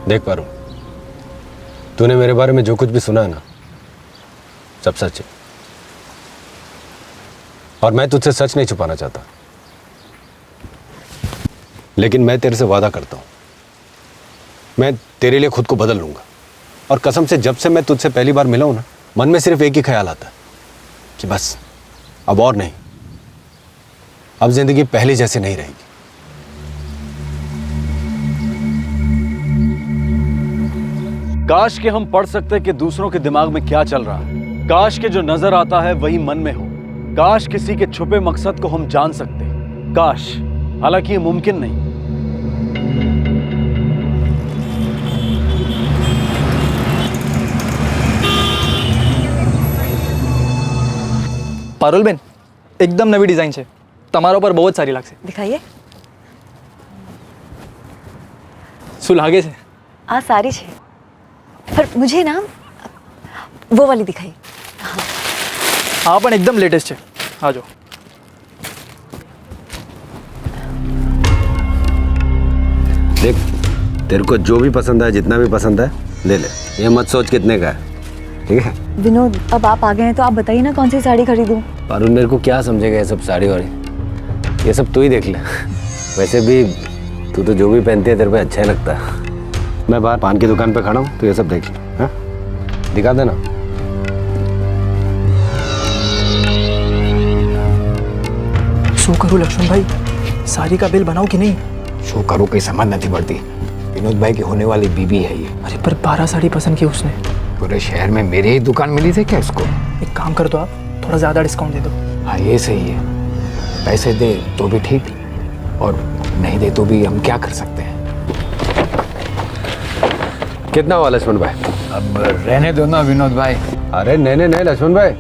देख पारू, तूने मेरे बारे में जो कुछ भी सुना है ना, सब सच है। और मैं तुझसे सच नहीं छुपाना चाहता, लेकिन मैं तेरे से वादा करता हूं, मैं तेरे लिए खुद को बदल लूंगा। और कसम से जब से मैं तुझसे पहली बार मिला हूं ना, मन में सिर्फ एक ही ख्याल आता है कि बस अब और नहीं, अब जिंदगी पहले जैसी नहीं रहेगी। काश के हम पढ़ सकते कि दूसरों के दिमाग में क्या चल रहा है। काश के जो नजर आता है वही मन में हो। काश किसी के छुपे मकसद को हम जान सकते। काश, हालांकि ये मुमकिन नहीं। पारुल बेन, एकदम नवी डिजाइन है, તમારા પર બહુ જ સારી લાગશે। दिखाइए। શું લાગે છે? આ સારી છે, पर मुझे ना वो वाली दिखाई। हाँ પણ एकदम लेटेस्ट है। आ जाओ। देख, तेरे को जो भी पसंद है, जितना भी पसंद है ले ले, ये मत सोच कितने का है, ठीक है? विनोद, अब आप आ गए हैं तो आप बताइए ना कौन सी साड़ी खरीदूं। पारुल, मेरे को क्या समझेगा ये सब साड़ी वाड़ी, ये सब तू ही देख ले। वैसे भी तू तो जो भी पहनती है तेरे पे अच्छा ही लगता है। मैं बाहर पान की दुकान पे खड़ा हूँ, तो ये सब देख ले। हाँ, दिखा देना। શું કરું લક્ષ્મણભાઈ? સારી का बिल बनाओ कि नहीं? शो करो, कोई समझ नहीं पड़ती। विनोद भाई की होने वाली बीबी है ये। अरे पर 12 साड़ी पसंद की उसने। पूरे शहर में मेरे ही दुकान मिली थी क्या उसको? एक काम कर दो आप, थोड़ा ज़्यादा डिस्काउंट दे दो। हाँ ये सही है, पैसे दे तो भी ठीक, और नहीं दे तो भी हम क्या कर सकते हैं। कितना हुआ लक्ष्मण भाई? अब रहने दो ना विनोद भाई। अरे नहीं नहीं नहीं लक्ष्मण भाई,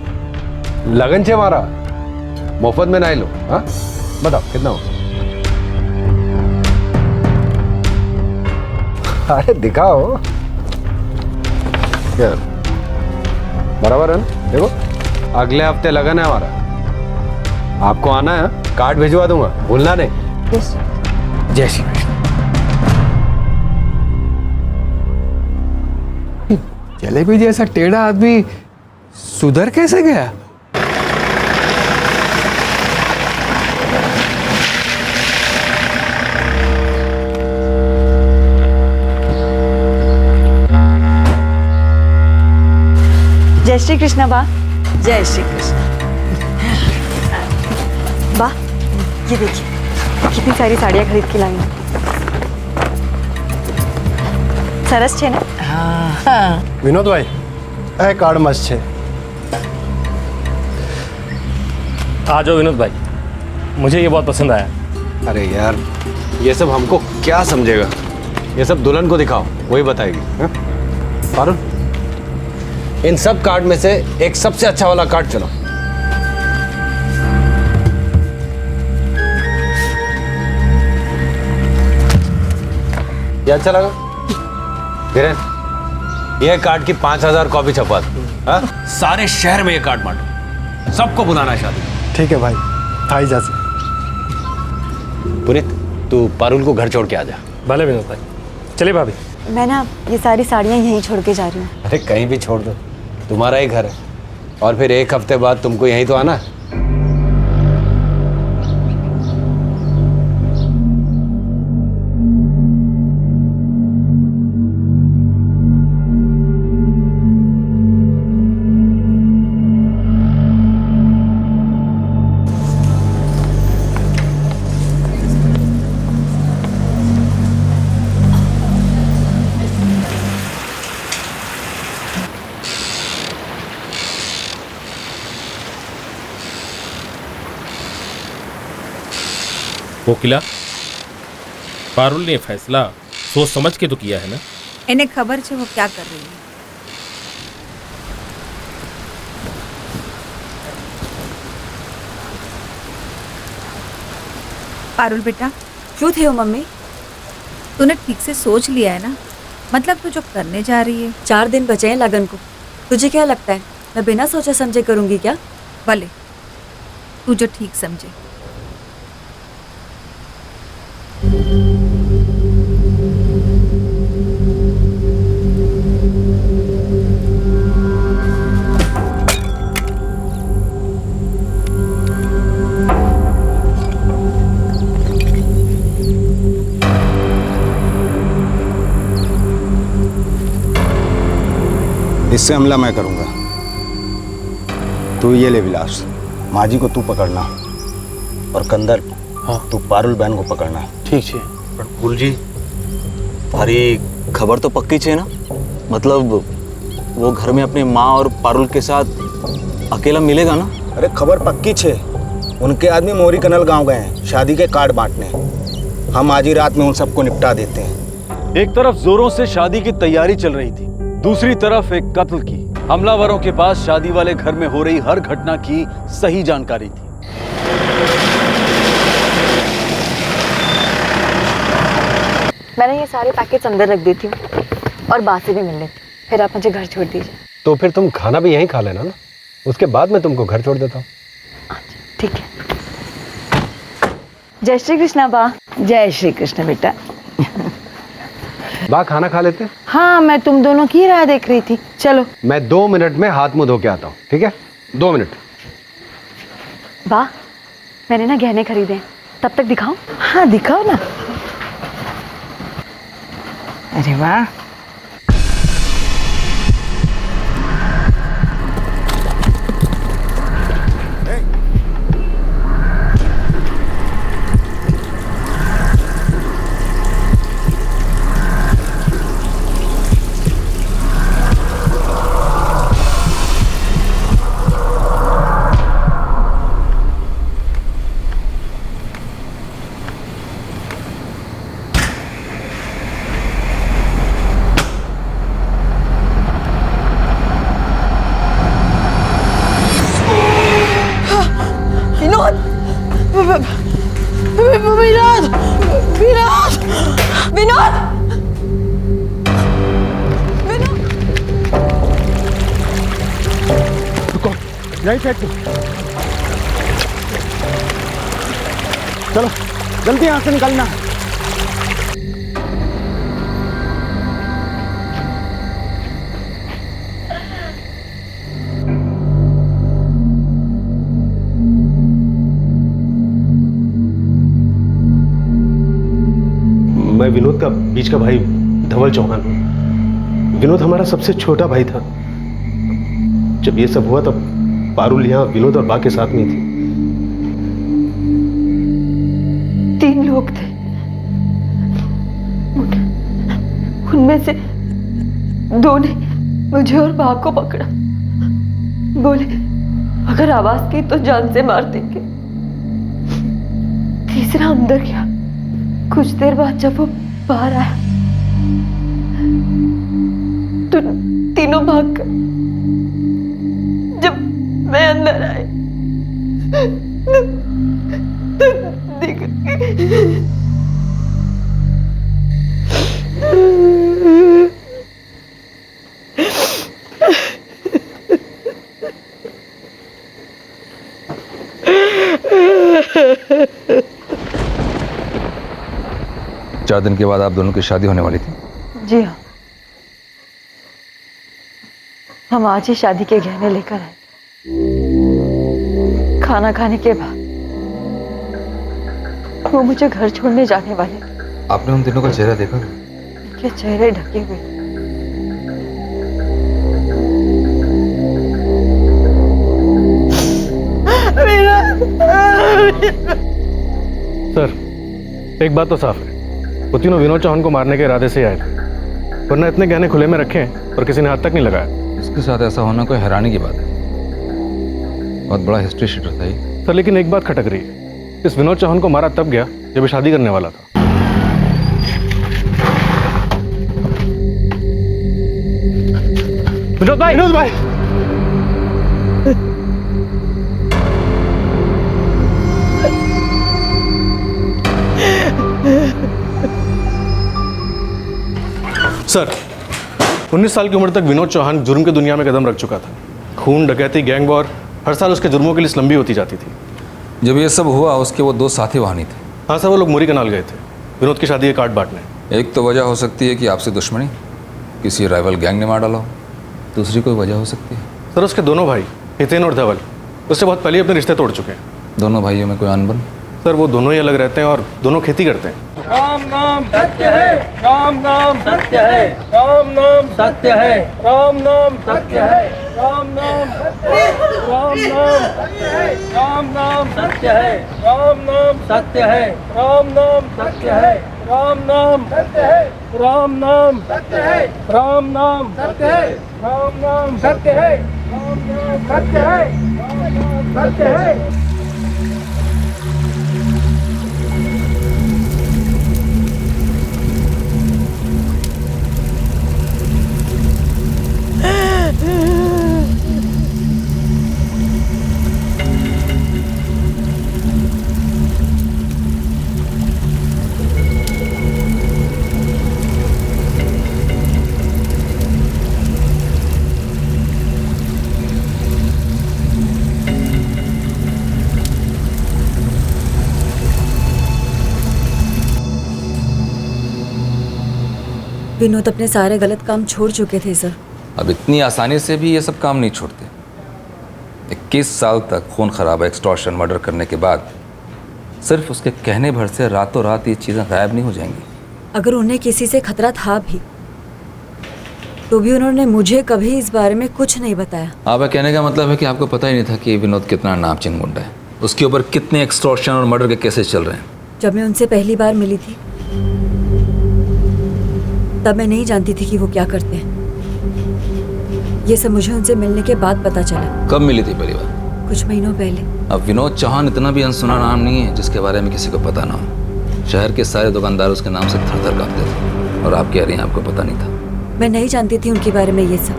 लगन से मारा, मुफ्त में नहीं लो। हाँ बताओ कितना हो? अरे दिखाओ यार, बराबर है ना? देखो, अगले हफ्ते लगन है हमारा, आपको आना है, कार्ड भिजवा दूंगा, भूलना नहीं। जय श्री कृष्ण। जलेबी जैसा टेढ़ा आदमी सुधर कैसे गया? जय श्री कृष्ण बा। जय श्री कृष्ण। बा, ये देखिए कितनी सारी साड़ियाँ खरीद के लाई हूँ। सरस छे ना? हाँ। विनोद भाई, ए कार्ड मस्त है। आ जाओ विनोद भाई, मुझे ये बहुत पसंद आया। अरे यार, ये सब हमको क्या समझेगा, ये सब दुल्हन को दिखाओ, वही बताएगी। हाँ? पारुल, इन सब कार्ड में से एक सबसे अच्छा वाला कार्ड चुनो। ये अच्छा लगा? धीरेन, ये कार्ड की 5000 कॉपी छपवा दो। हाँ? सारे शहर में ये कार्ड बांटो, सबको बुलाना है शादी। ठीक है भाई, थाई जा से। पुनीत, तू पारुल को घर छोड़ के आ जा। भले विनोद भाई, चलिए भाभी। मैं ना ये सारी साड़ियाँ यहीं छोड़ के जा रही हूँ। अरे कहीं भी छोड़ दो, तुम्हारा ही घर है, और फिर एक हफ्ते बाद तुमको यहीं तो आना है। कोकिला, पारुल ने फैसला सोच समझ के तो किया है ना? इन्हें खबर है वो क्या कर रही है। पारुल बेटा, क्यों थे हो मम्मी? तूने ठीक से सोच लिया है ना? मतलब तू जो करने जा रही है। 4 दिन बचे हैं लगन को, तुझे क्या लगता है मैं बिना सोचे समझे करूंगी क्या? भले तू जो ठीक समझे। इससे हमला मैं करूंगा। तू ये ले विलास, माजी को तू पकड़ना और कंदर तू पारुल बहन को पकड़ना। ठीक है। પણ ફૂલજી अरे खबर तो पक्की है ना, मतलब वो घर में अपनी माँ और पारुल के साथ अकेला मिलेगा ना? अरे खबर पक्की छे, उनके आदमी मोरी कनल गांव गए हैं शादी के कार्ड बांटने। हम आज ही रात में उन सबको निपटा देते हैं। एक तरफ जोरों से शादी की तैयारी चल रही थी, दूसरी तरफ एक कत्ल की। हमलावरों के पास शादी वाले घर में हो रही हर घटना की सही जानकारी थी। मैंने ये सारे पैकेट्स अंदर रख देती हूँ और बात से भी मिल लेती, फिर आप मुझे घर छोड़ दीजिए। तो फिर तुम खाना भी यहीं खा लेना ना, उसके बाद मैं तुमको घर छोड़ देता हूँ। ठीक है। जय श्री कृष्णा बा। जय श्री कृष्ण बेटा। बा खाना खा लेते? हाँ, मैं तुम दोनों की राह देख रही थी। चलो मैं 2 मिनट में हाथ मुंह धो के आता हूँ, ठीक है? 2 मिनट। बा, मैंने ना गहने खरीदे हैं, तब तक दिखाऊं? हाँ दिखाओ ना। अरे वाह, विनोद, विनोद, विनोद, विनोद। रुको, यहीं फेंक दो। चलो जल्दी यहाँ से निकलना। मैं विनोद का बीच का भाई धवल चौहान। विनोद हमारा सबसे छोटा भाई था। जब ये सब हुआ तब पारुल यहाँ विनोद और बा के साथ में थी। 3 लोग थे, उनमें से 2 ने मुझे और बा को पकड़ा, बोले अगर आवाज की तो जान से मार देंगे। तीसरा अंदर गया। कुछ देर बाद जब वो बाहर आया तो तीनों भाग गए। जब मैं अंदर आई तो देखा चार दिन के बाद आप दोनों की शादी होने वाली थी? जी हाँ, हम आज ही शादी के गहने लेकर आए। खाना खाने के बाद वो मुझे घर छोड़ने जाने वाले। आपने उन दिनों का चेहरा देखा? उनके चेहरे ढके हुए। सर, एक बात तो साफ है, वो तीनों विनोद चौहान को मारने के इरादे से आए थे, वरना इतने गहने खुले में रखे हैं और किसी ने हाथ तक नहीं लगाया। इसके साथ ऐसा होना कोई हैरानी की बात है। बहुत बड़ा हिस्ट्री शीटर था ये। सर, लेकिन एक बात खटक रही है, इस विनोद चौहान को मारा तब गया जब ये शादी करने वाला था। विनोद भाई, विनोद भाई, सर, 19 साल की उम्र तक विनोद चौहान जुर्म की दुनिया में कदम रख चुका था। खून, डकैती, गैंग वॉर, हर साल उसके जुर्मों की लिस्ट लंबी होती जाती थी। जब ये सब हुआ उसके वो 2 साथी वहाँ नहीं थे? हाँ सर, वो लोग मोरी कनाल गए थे विनोद की शादी के कार्ड बांटने। एक तो वजह हो सकती है कि आपसे दुश्मनी, किसी राइवल गैंग ने मार डाला हो। दूसरी कोई वजह हो सकती है? सर, उसके दोनों भाई हितेन और धवल उससे बहुत पहले अपने रिश्ते तोड़ चुके हैं। दोनों भाइयों में कोई अनबन? सर, वो दोनों ही अलग रहते हैं और दोनों खेती करते हैं। राम नाम सत्य है, राम नाम सत्य है, राम नाम सत्य है, राम नाम सत्य है, राम नाम सत्य है, राम नाम सत्य है, राम नाम सत्य है, राम नाम सत्य है, राम नाम सत्य है, राम नाम सत्य है, राम नाम सत्य है, राम नाम सत्य है, राम नाम सत्य है, राम नाम सत्य है, राम नाम सत्य है। विनोद अपने सारे गलत काम छोड़ चुके थे सर। अब इतनी आसानी से भी ये सब काम नहीं छोड़ते। 21 साल तक खून खराबा, एक्सटॉर्शन, मर्डर करने के बाद सिर्फ उसके कहने भर से रातों रात ये चीज़ें गायब नहीं हो जाएंगी। अगर उन्हें किसी से खतरा था भी तो भी उन्होंने मुझे कभी इस बारे में कुछ नहीं बताया। आपका कहने का मतलब है कि आपको पता ही नहीं था कि विनोद कितना नामचीन गुंडा है, उसके ऊपर कितने एक्सटॉर्शन और मर्डर के केसेस चल रहे हैं। जब मैं उनसे पहली बार मिली थी तब मैं नहीं जानती थी कि वो क्या करते हैं। ये सब मुझे उनसे मिलने के बाद पता चला। कब मिली थी पहली बार? कुछ महीनों पहले। अब विनोद चौहान इतना भी अनसुना नाम नहीं है जिसके बारे में किसी को पता ना हो। शहर के सारे दुकानदार उसके नाम से थर थर कांपते थे और आप कह रही हैं आपको पता नहीं था। मैं नहीं जानती थी उनके बारे में ये सब,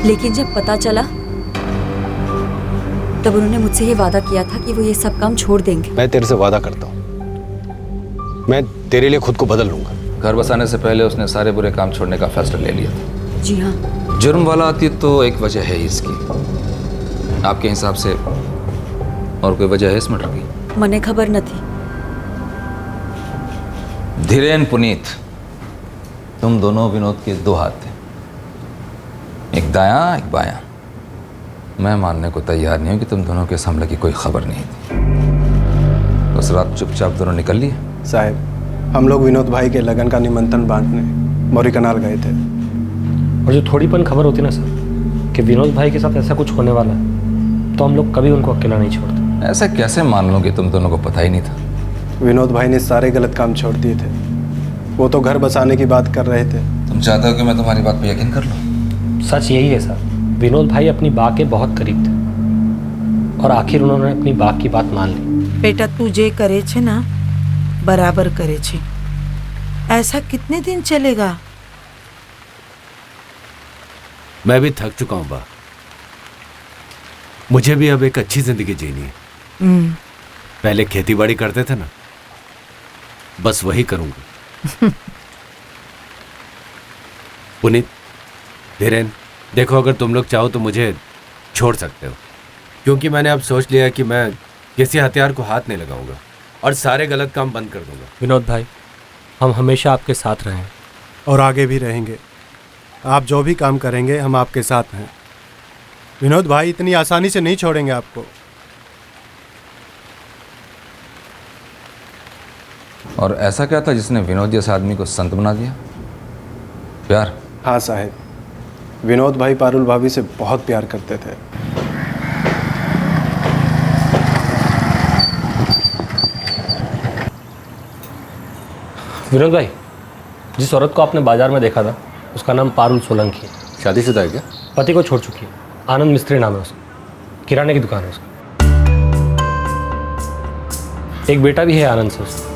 लेकिन जब पता चला तब उन्होंने मुझसे ये वादा किया था कि वो ये सब काम छोड़ देंगे। मैं तेरे से वादा करता हूँ, मैं तेरे लिए खुद को बदल लूंगा। घर बसाने से पहले उसने सारे बुरे काम छोड़ने का फैसला ले लिया था। जी हाँ। जुर्म वाला आती तो एक वजह है इसकी, आपके हिसाब से और कोई वजह है इस मर्डर की? मने खबर न थी। धीरेन, पुनीत, तुम दोनों विनोद के दो हाथ थे, एक दायां एक बायां। मैं मानने को तैयार नहीं हूं कि तुम दोनों के इस हमले की कोई खबर नहीं थी। उस रात चुपचाप दोनों निकल लिए? साहब, हम लोग विनोद भाई के लगन का निमंत्रण बांटने मौरी कनाल गए थे। और जो थोड़ीपन खबर होती ना सर कि विनोद भाई के साथ ऐसा कुछ होने वाला है, तो हम लोग कभी उनको अकेला नहीं छोड़ते। ऐसा कैसे मान लो कि तुम दोनों को पता ही नहीं था? विनोद भाई ने सारे गलत काम छोड़ दिए थे। वो तो घर बसाने की बात कर रहे थे। तुम चाहते हो कि मैं तुम्हारी बात पे यकीन कर लूं? सच यही है सर, विनोद भाई अपनी बात के बहुत करीब थे और आखिर उन्होंने अपनी बात की बात मान ली। बेटा तू जे करे छे ना बराबर करे छे, ऐसा कितने दिन चलेगा? मैं भी थक चुका हूँ बा, मुझे भी अब एक अच्छी जिंदगी जीनी है। पहले खेती बाड़ी करते थे ना, बस वही करूंगा। पुनीत, धीरेन, देखो अगर तुम लोग चाहो तो मुझे छोड़ सकते हो, क्योंकि मैंने अब सोच लिया कि मैं किसी हथियार को हाथ नहीं लगाऊंगा और सारे गलत काम बंद कर दूंगा। विनोद भाई, हम हमेशा आपके साथ रहें और आगे भी रहेंगे। आप जो भी काम करेंगे हम आपके साथ हैं। विनोद भाई इतनी आसानी से नहीं छोड़ेंगे आपको। और ऐसा क्या था जिसने विनोद जैसे आदमी को संत बना दिया? प्यार? हाँ साहब, विनोद भाई पारुल भाभी से बहुत प्यार करते थे। विनोद भाई, जिस औरत को आपने बाजार में देखा था उसका नाम पारुल सोलंकी है। शादीशुदा है क्या? पति को छोड़ चुकी है। आनंद मिस्त्री नाम है उसका, किराने की दुकान है उसका। एक बेटा भी है आनंद से उसका।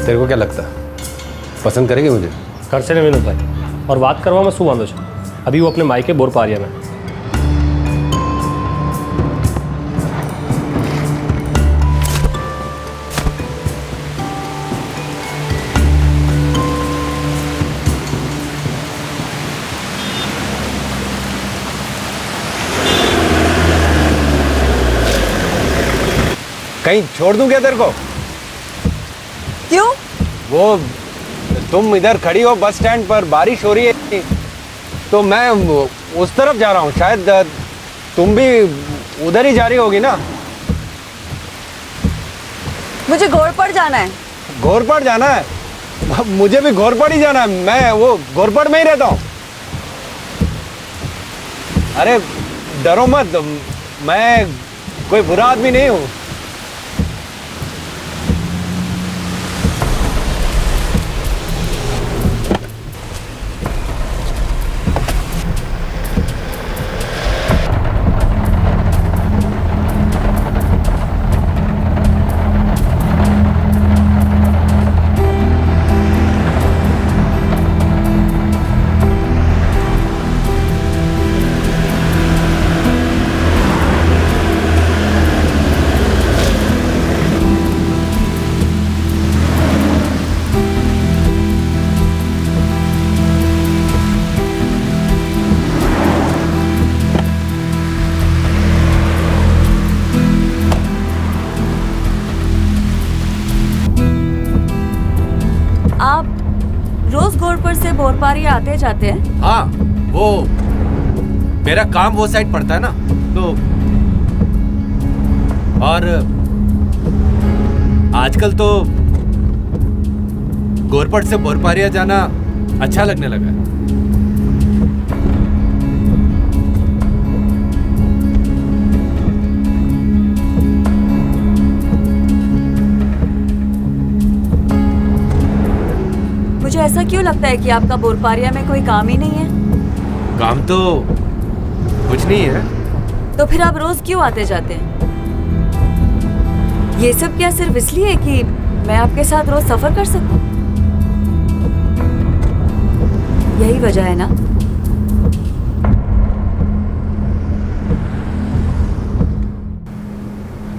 तेरे को क्या लगता है, पसंद करेगी मुझे? कर से विनोद भाई, और बात करवा मैं सुबह दो। अभी वो अपने मायके बोर पा रही है। मैं कहीं छोड़ दूं क्या तेरे को? क्यों? वो तुम इधर खड़ी हो बस स्टैंड पर, बारिश हो रही है तो मैं उस तरफ जा रहा हूँ, शायद तुम भी उधर ही जा रही होगी ना। मुझे घोरपड़ जाना है। घोरपड़ जाना है? मुझे भी घोरपड़ ही जाना है, मैं वो घोरपड़ में ही रहता हूँ। अरे डरो मत, मैं कोई बुरा आदमी नहीं हूँ। आप रोज घोरपड़ से बोरपारिया आते जाते हैं? हाँ, वो मेरा काम वो साइड पड़ता है ना, तो और आजकल तो घोरपड़ से बोरपारिया जाना अच्छा लगने लगा है। मुझे ऐसा क्यों लगता है कि आपका बोरपारिया में कोई काम ही नहीं है? काम तो कुछ नहीं है। तो फिर आप रोज क्यों आते जाते हैं? ये सब क्या सिर्फ इसलिए कि मैं आपके साथ रोज सफर कर सकूं? यही वजह है ना?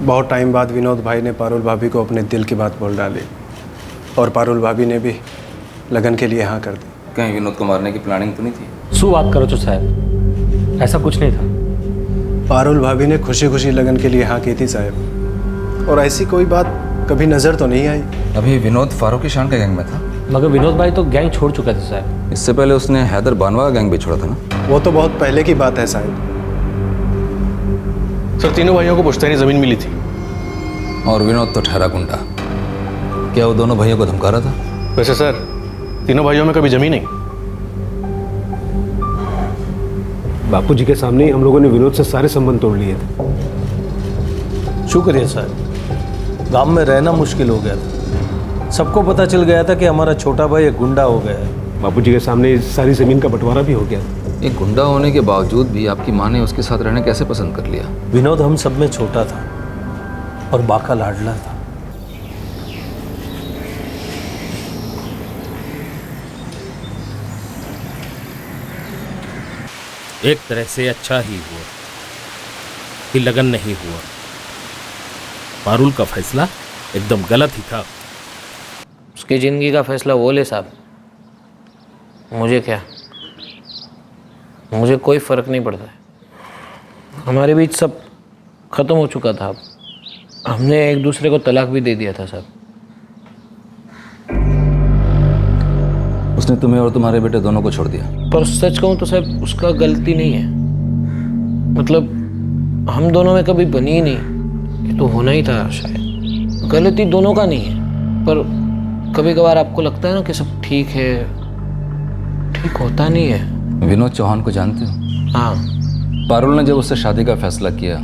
बहुत टाइम बाद विनोद भाई ने पारुल भाभी को अपने दिल की बात बोल डाली और पारुल भाभी ने भी लगन के लिए हाँ कर दी। कहीं विनोद को मारने की प्लानिंग तो नहीं थी? सु बात करो तो साहब, ऐसा कुछ नहीं था। पारुल भाभी ने खुशी खुशी लगन के लिए हाँ की थी साहब, और ऐसी कोई बात कभी नजर तो नहीं आई। अभी विनोद फारूक की शान के गैंग में था, मगर विनोद भाई तो गैंग छोड़ चुके थे साहब। इससे पहले उसने हैदर बानवा का गैंग भी छोड़ा था ना? वो तो बहुत पहले की बात है साहब। सर, तीनों भाइयों को पुश्तैनी जमीन मिली थी। और विनोद तो ठहरा गुंडा। क्या वो दोनों भाइयों को धमका रहा था? वैसे सर, तीनों भाइयों में कभी जमीन नहीं। बापूजी के सामने ही हम लोगों ने विनोद से सारे संबंध तोड़ लिए थे। शुक्रिया सर, गांव में रहना मुश्किल हो गया था। सबको पता चल गया था कि हमारा छोटा भाई एक गुंडा हो गया है। बापूजी के सामने सारी जमीन का बंटवारा भी हो गया। एक गुंडा होने के बावजूद भी आपकी माँ ने उसके साथ रहना कैसे पसंद कर लिया? विनोद हम सब में छोटा था और बाका लाडला था। एक तरह से अच्छा ही हुआ कि लगन नहीं हुआ। पारुल का फैसला एकदम गलत ही था। उसकी जिंदगी का फैसला वो ले साहब, मुझे क्या, मुझे कोई फर्क नहीं पड़ता है। हमारे बीच सब खत्म हो चुका था। हमने एक दूसरे को तलाक भी दे दिया था साहब। उसने तुम्हें और तुम्हारे बेटे दोनों को छोड़ दिया। पर सच कहूँ तो साहब उसका गलती नहीं है। मतलब हम दोनों में कभी बनी ही नहीं, ये तो होना ही था शायद। गलती दोनों का नहीं है, पर कभी कभार आपको लगता है ना कि सब ठीक है, ठीक होता नहीं है। विनोद चौहान को जानते हो? हाँ। पारुल ने जब उससे शादी का फैसला किया,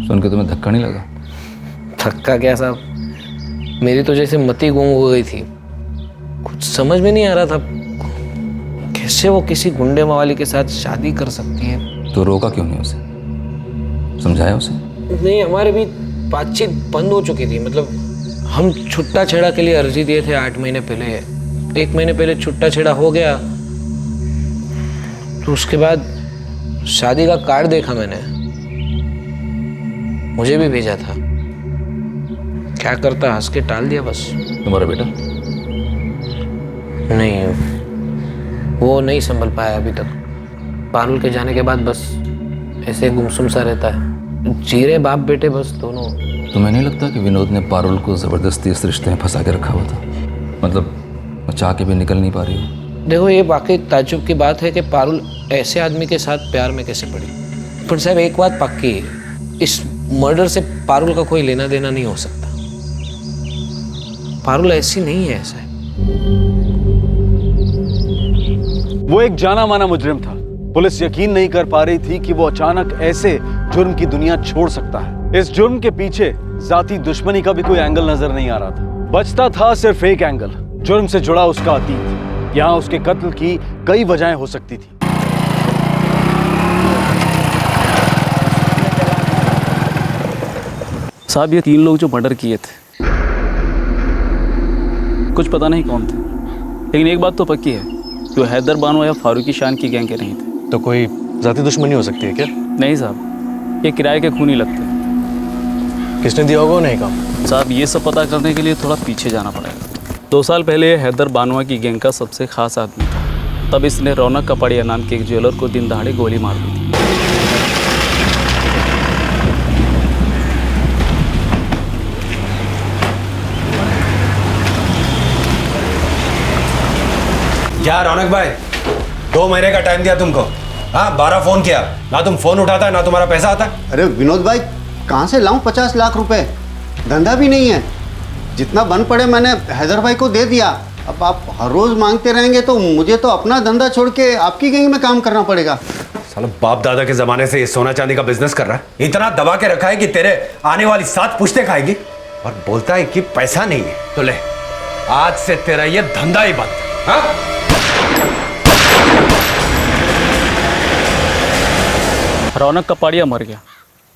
सुन के तुम्हें धक्का नहीं लगा? धक्का क्या साहब, मेरी तो जैसे मति गुम हो गई थी। कुछ समझ में नहीं आ रहा था कैसे वो किसी गुंडे मवाली के साथ शादी कर सकती है। तो रोका क्यों नहीं उसे? समझाया उसे? नहीं, हमारे भी बातचीत बंद हो चुकी थी। मतलब हम छुट्टा छेड़ा के लिए अर्जी दिए थे 8 महीने पहले। 1 महीने पहले छुट्टा छेड़ा हो गया, तो उसके बाद शादी का कार्ड देखा मैंने, मुझे भी भेजा था। क्या करता, हंस के टाल दिया बस। तुम्हारा बेटा? नहीं, वो नहीं संभल पाया अभी तक। पारुल के जाने के बाद बस ऐसे गुमसुम सा रहता है। जीरे बाप बेटे बस दोनों। तुम्हें नहीं लगता कि विनोद ने पारुल को जबरदस्ती इस रिश्ते में फंसा के रखा हुआ था? मतलब वो चाह के भी निकल नहीं पा रही हो। देखो, ये वाकई ताज्जुब की बात है कि पारुल ऐसे आदमी के साथ प्यार में कैसे पड़ी। पर साहब एक बात पक्की है, इस मर्डर से पारुल का कोई लेना देना नहीं हो सकता। पारुल ऐसी नहीं है, ऐसा है। वो एक जाना माना मुजरिम था। पुलिस यकीन नहीं कर पा रही थी कि वो अचानक ऐसे जुर्म की दुनिया छोड़ सकता है। इस जुर्म के पीछे जाती दुश्मनी का भी कोई एंगल नजर नहीं आ रहा था। बचता था सिर्फ एक एंगल, जुर्म से जुड़ा उसका अतीत। यहाँ उसके कत्ल की कई वजहें हो सकती थी। साहब, ये 3 लोग जो मर्डर किए थे, कुछ पता नहीं कौन थे, लेकिन एक बात तो पक्की है कि वो हैदर बानो या फारूकी शान की गैंग के नहीं थे। तो कोई जाती दुश्मनी हो सकती है क्या? नहीं साहब, ये किराए के खूनी लगते हैं। किसने दिया होगा उन्हें काम? साहब, ये सब पता करने के लिए थोड़ा पीछे जाना पड़ेगा। 2 साल पहले ये हैदर बानवा की गैंग का सबसे खास आदमी था। तब इसने रौनक कपाड़िया नाम के एक ज्वेलर को दिन दहाड़े गोली मार दी थी। क्या रौनक भाई, 2 महीने का टाइम दिया तुमको। हाँ, 12 फोन किया, ना तुम फोन उठाता है ना तुम्हारा पैसा आता है। अरे विनोद भाई, कहाँ से लाऊं 50 लाख रुपए? धंधा भी नहीं है। जितना बन पड़े मैंने हैदर भाई को दे दिया। अब आप हर रोज मांगते रहेंगे तो मुझे तो अपना धंधा छोड़ के आपकी गैंग में काम करना पड़ेगा। साला बाप दादा के जमाने से ये सोना चांदी का बिजनेस कर रहा है। इतना दबा के रखा है कि तेरे आने वाली 7 पुश्ते खाएगी, और बोलता है कि पैसा नहीं है। तो ले, आज से तेरा ये धंधा ही बंद। हाँ? रौनक कपाड़िया मर गया,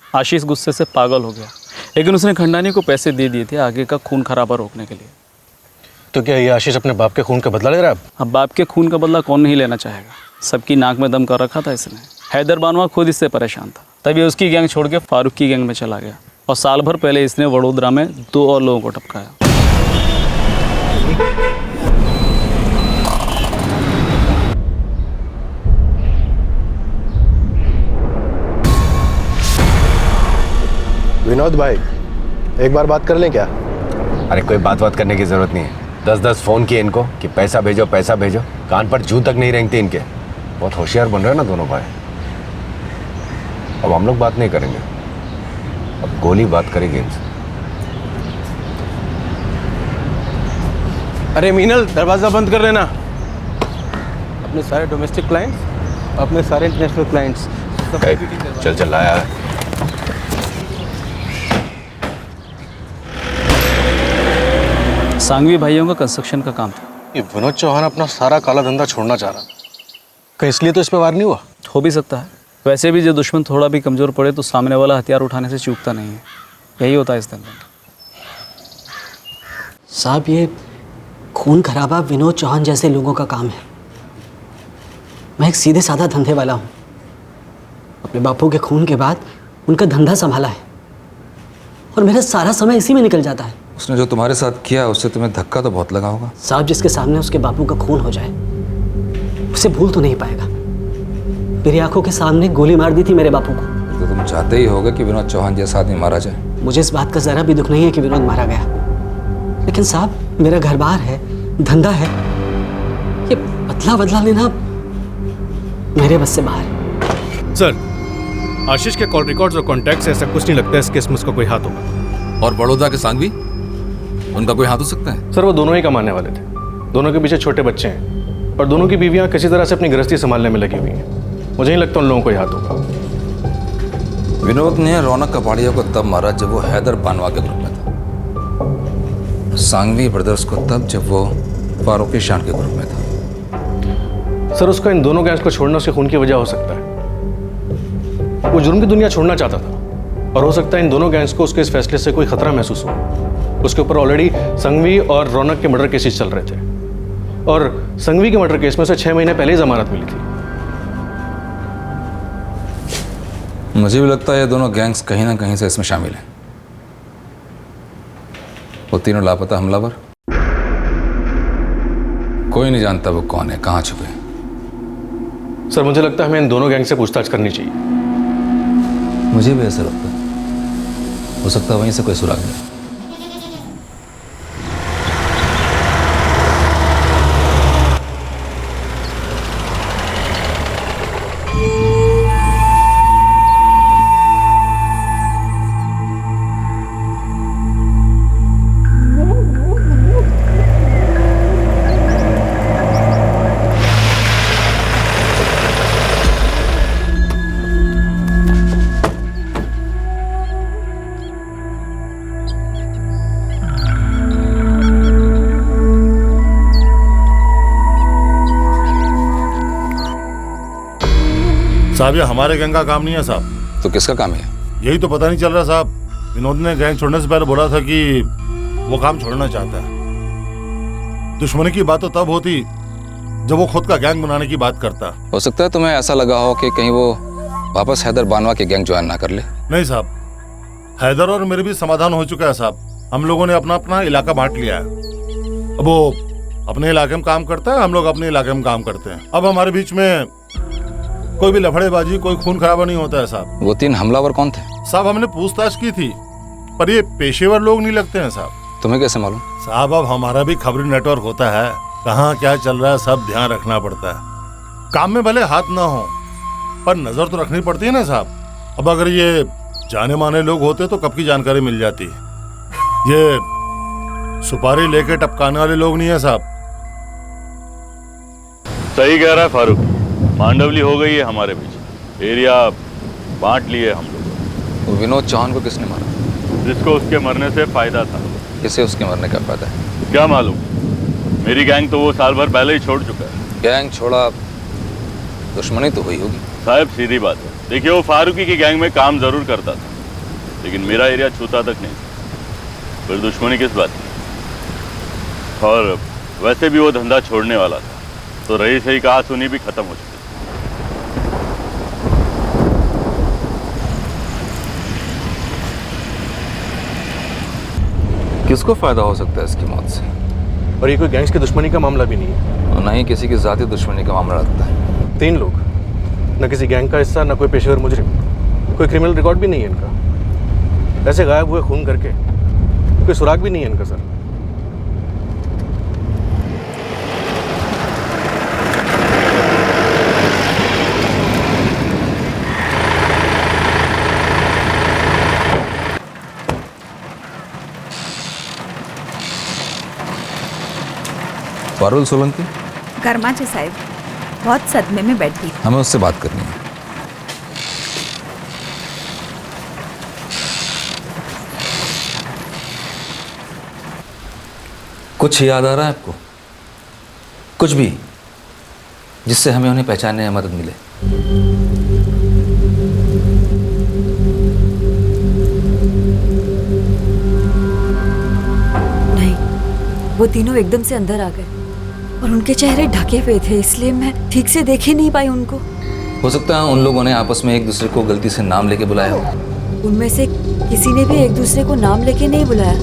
आशीष गुस्से से पागल हो गया, लेकिन उसने खंडानी को पैसे दे दिए थे आगे का खून खराबा रोकने के लिए। तो क्या ये आशीष अपने बाप के खून का बदला ले रहा है? अब बाप के खून का बदला कौन नहीं लेना चाहेगा? सबकी नाक में दम कर रखा था इसने। हैदर बानवा खुद इससे परेशान था, तभी उसकी गैंग छोड़ के फारूक की गैंग में चला गया, और साल भर पहले इसने वडोदरा में 2 और लोगों को टपकाया। विनोद भाई, एक बार बात कर लें क्या? अरे कोई बात करने की जरूरत नहीं है। 10-10 फोन किए इनको कि पैसा भेजो पैसा भेजो, कान पर जूं तक नहीं रेंगते इनके। बहुत होशियार बन रहे हैं ना दोनों भाई। अब हम लोग बात नहीं करेंगे, अब गोली बात करेगी इनसे। अरे मीनल, दरवाजा बंद कर लेना। अपने सारे डोमेस्टिक क्लाइंट्स, अपने सारे इंटरनेशनल क्लाइंट्स। चल चल लाया है। सांगवी भाइयों का कंस्ट्रक्शन का काम था। ये विनोद चौहान अपना सारा काला धंधा छोड़ना चाह रहा, कहीं इसलिए तो इस पे वार नहीं हुआ? हो भी सकता है। वैसे भी जो दुश्मन थोड़ा भी कमज़ोर पड़े तो सामने वाला हथियार उठाने से चूकता नहीं है। यही होता है इस धंधे में। साहब, ये खून खराबा विनोद चौहान जैसे लोगों का काम है। मैं एक सीधे साधा धंधे वाला हूँ। अपने बापू के खून के बाद उनका धंधा संभाला है, और मेरा सारा समय इसी में निकल जाता है। उसने जो तुम्हारे साथ किया उससे तुम्हें धक्का तो बहुत लगा होगा। साहब, जिसके सामने उसके बापू का खून हो जाए उसे भूल तो नहीं पाएगा। मेरी आंखों के सामने गोली मार दी थी मेरे बापू को। तो तुम चाहते ही होगे कि विनोद चौहान जैसा आदमी मारा जाए। मुझे इस बात का जरा भी दुख नहीं है कि विनोद मारा गया, लेकिन साहब, मेरा घर बार है, धंधा है, ये बदला बदला लेना मेरे बस से बाहर है। सर, आशीष के कॉल रिकॉर्ड्स और कॉन्टैक्ट से ऐसा कुछ नहीं लगता है इस केस में उसका कोई हाथ होगा। और बड़ौदा के सांगवी, उनका कोई हाथ हो सकता है? सर, वो दोनों ही कमाने वाले थे। दोनों के पीछे छोटे बच्चे हैं, और दोनों की बीवियां किसी तरह से अपनी गृहस्थी संभालने में लगी हुई हैं। मुझे नहीं लगता उन लोगों को ही हाथ होगा। विनोद ने रौनक कपाड़िया को तब मारा जब वो हैदर बानवा के ग्रुप में था। सांगवी ब्रदर्स को तब जब वो फारूकी शान के ग्रुप में था। सर, उसका इन दोनों गैंग्स को छोड़ना उसके खून की वजह हो सकता है। वो जुर्म की दुनिया छोड़ना चाहता था, और हो सकता है इन दोनों गैंग्स को उसके इस फैसले से कोई खतरा महसूस हो। उसके ऊपर ऑलरेडी संघवी और रौनक के मर्डर केसेस चल रहे थे, और संघवी के मर्डर केस में से 6 महीने पहले ही जमानत मिली थी। मुझे भी लगता है ये दोनों गैंग्स कहीं ना कहीं से इसमें शामिल हैं। वो तीनों लापता हमलावर, कोई नहीं जानता वो कौन है, कहाँ छुपे। सर, मुझे लगता है हमें इन दोनों गैंग से पूछताछ करनी चाहिए। मुझे भी ऐसा लगता है। हो सकता है वहीं से कोई सुराग मिले। साहब ये हमारे गैंग का काम नहीं है साहब। तो किसका काम है? यही तो पता नहीं चल रहा साहब। विनोद ने गैंग छोड़ने से पहले बोला था कि वो काम छोड़ना चाहता है। दुश्मनी की बात तो तब होती जब वो खुद का गैंग बनाने की बात करता। हो सकता है तुम्हें ऐसा लगा हो कि कहीं वो वापस हैदर बानवा के गैंग ज्वाइन ना कर ले। नहीं साहब, हैदर और मेरे भी समाधान हो चुका है साहब। हम लोगों ने अपना अपना इलाका बांट लिया है। अब वो अपने इलाके में काम करता है, हम लोग अपने इलाके में काम करते हैं। अब हमारे बीच में कोई भी लफड़ेबाजी, कोई खून खराबा नहीं होता है साहब। वो 3 हमलावर कौन थे? साहब हमने पूछताछ की थी, पर ये पेशेवर लोग नहीं लगते हैं साहब। तुम्हें कैसे मालूम? साहब अब हमारा भी खबरी नेटवर्क होता है, कहाँ क्या चल रहा है सब ध्यान रखना पड़ता है। काम में भले हाथ ना हो पर नजर तो रखनी पड़ती है ना साहब। अब अगर ये जाने माने लोग होते तो कब की जानकारी मिल जाती। ये सुपारी लेके टपकाने वाले लोग नहीं है साहब। सही कह रहा है फारूक, मांडवली हो गई है हमारे बीच। एरिया बांट लिए हम लोग। विनोद चौहान को किसने मारा? जिसको उसके मरने से फायदा था। किसे उसके मरने का फायदा है? क्या मालूम, मेरी गैंग तो वो साल भर पहले ही छोड़ चुका है। गैंग छोड़ा, दुश्मनी तो हुई होगी। साहब सीधी बात है, देखिए वो फारूकी की गैंग में काम जरूर करता था, लेकिन मेरा एरिया छूता तक नहीं। फिर दुश्मनी किस बात की? और वैसे भी वो धंधा छोड़ने वाला था, तो रही सही कहा सुनी भी खत्म हो चुकी। किसको फायदा हो सकता है इसकी मौत से? और ये कोई गैंग्स की दुश्मनी का मामला भी नहीं है और ना ही किसी की जाती दुश्मनी का मामला लगता है। 3 लोग, न किसी गैंग का हिस्सा, न कोई पेशेवर मुजरिम, कोई क्रिमिनल रिकॉर्ड भी नहीं है इनका। ऐसे गायब हुए खून करके कोई सुराग भी नहीं है इनका सर। पारुल सोलंकी कर्माचे साहब बहुत सदमे में बैठी। हमें उससे बात करनी है। कुछ याद आ रहा है आपको? कुछ भी जिससे हमें उन्हें पहचानने में मदद मिले। नहीं, वो तीनों एकदम से अंदर आ गए और उनके चेहरे ढके हुए थे, इसलिए मैं ठीक से देख ही नहीं पाई उनको। हो सकता है उन लोगों ने आपस में एक दूसरे को गलती से नाम लेके बुलाया हो। उनमें से किसी ने भी एक दूसरे को नाम लेके नहीं बुलाया।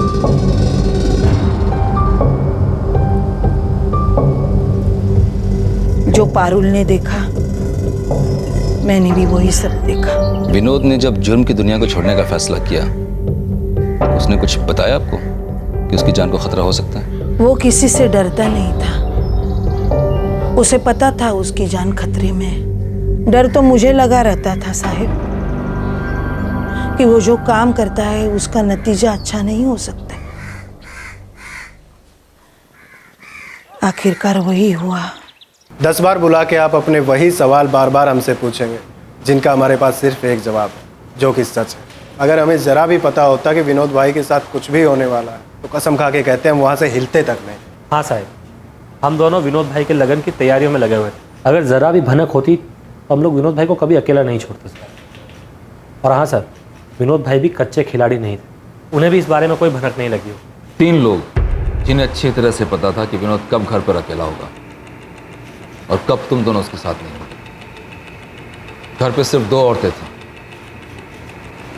जो पारुल ने देखा मैंने भी वही सब देखा। विनोद ने जब जुर्म की दुनिया को छोड़ने का फैसला किया, उसने कुछ बताया आपको कि उसकी जान को खतरा हो सकता है? वो किसी से डरता नहीं था, उसे पता था उसकी जान खतरे में है। डर तो मुझे लगा रहता था साहिब कि वो जो काम करता है उसका नतीजा अच्छा नहीं हो सकता। आखिरकार वही हुआ। 10 बार बुला के आप अपने वही सवाल बार बार हमसे पूछेंगे, जिनका हमारे पास सिर्फ एक जवाब है, जो कि सच है। अगर हमें ज़रा भी पता होता कि विनोद भाई के साथ कुछ भी होने वाला है तो कसम खा के कहते हैं हम वहाँ से हिलते तक नहीं। हाँ साहब, हम दोनों विनोद भाई के लगन की तैयारियों में लगे हुए थे। अगर ज़रा भी भनक होती तो हम लोग विनोद भाई को कभी अकेला नहीं छोड़ते सर। और हाँ सर, विनोद भाई भी कच्चे खिलाड़ी नहीं थे, उन्हें भी इस बारे में कोई भनक नहीं लगी हो। 3 लोग जिन्हें अच्छी तरह से पता था कि विनोद कब घर पर अकेला होगा और कब तुम दोनों उसके साथ नहीं होगे। घर पे सिर्फ 2 औरतें थीं।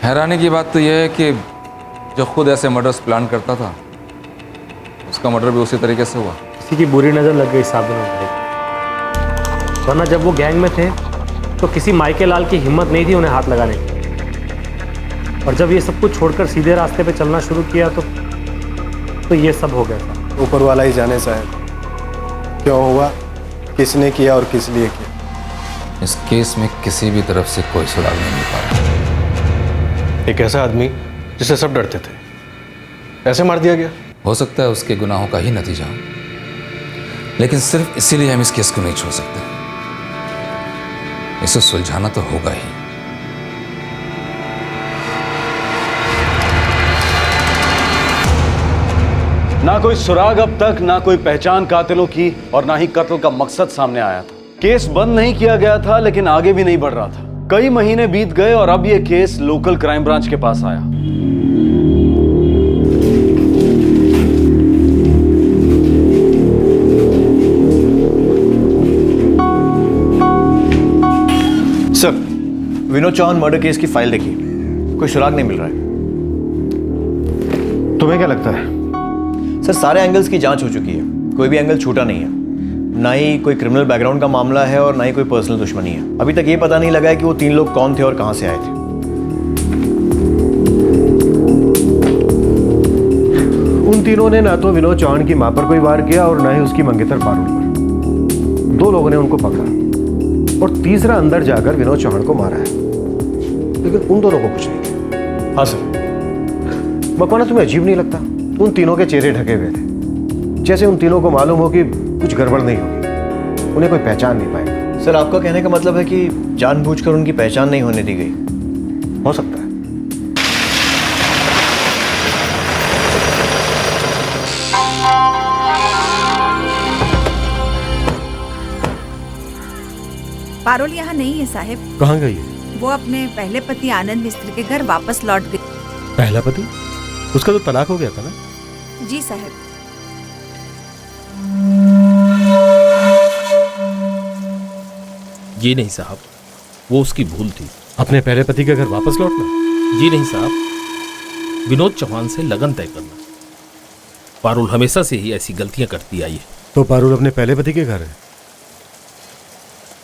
हैरानी की बात तो यह है कि जो खुद ऐसे मर्डर्स प्लान करता था, उसका मर्डर भी उसी तरीके से हुआ। किसी की बुरी नज़र लग गई साहब विनोद भाई, वरना जब वो गैंग में थे तो किसी माइके लाल की हिम्मत नहीं थी उन्हें हाथ लगाने की। और जब ये सब कुछ छोड़कर सीधे रास्ते पे चलना शुरू किया तो ये सब हो गया। ऊपर वाला ही जाने साहब क्यों हुआ, किसने किया और किस लिए किया। इस केस में किसी भी तरफ से कोई सुराग नहीं मिल पा रहा। एक ऐसा आदमी जिसे सब डरते थे, ऐसे मार दिया गया। हो सकता है उसके गुनाहों का ही नतीजा, लेकिन सिर्फ इसीलिए हम इस केस को नहीं छोड़ सकते। इसे सुलझाना तो होगा ही। ना कोई सुराग अब तक, ना कोई पहचान कातिलों की, और ना ही कत्ल का मकसद सामने आया था। केस बंद नहीं किया गया था, लेकिन आगे भी नहीं बढ़ रहा था। कई महीने बीत गए और अब यह केस लोकल क्राइम ब्रांच के पास आया। Sir, Vinod Chauhan murder case की फाइल देखिए, कोई सुराग नहीं मिल रहा है। तुम्हें क्या लगता है? सर, सारे एंगल्स की जांच हो चुकी है, कोई भी एंगल छूटा नहीं है। ना ही कोई क्रिमिनल बैकग्राउंड का मामला है और ना ही कोई पर्सनल दुश्मनी है। अभी तक ये पता नहीं लगा है कि वो 3 लोग कौन थे और कहां से आए थे। उन तीनों ने ना तो विनोद चौहान की मां पर कोई वार किया और ना ही उसकी मंगेतर पारुल पर। 2 लोगों ने उनको पकड़ा और तीसरा अंदर जाकर विनोद चौहान को मारा है, लेकिन उन दोनों को कुछ नहीं किया। हाँ सर। मकवाना, तुम्हें अजीब नहीं लगता? उन तीनों के चेहरे ढके हुए थे, जैसे उन तीनों को मालूम हो कि कुछ गड़बड़ नहीं होगी, उन्हें कोई पहचान नहीं पाएगा। सर, आपका कहने का मतलब है कि जानबूझकर उनकी पहचान नहीं होने दी गई? हो सकता है। पारुल यहाँ नहीं है साहब। कहाँ गई है? वो अपने पहले पति आनंद मिस्त्री के घर वापस लौट गई। पहला पति? उसका तो तलाक हो गया था ना? जी साहब। जी नहीं साहब, वो उसकी भूल थी। अपने पहले पति के घर वापस लौटना? जी नहीं साहब, विनोद चौहान से लगन तय करना। पारुल हमेशा से ही ऐसी गलतियां करती आई है। तो पारुल अपने पहले पति के घर है,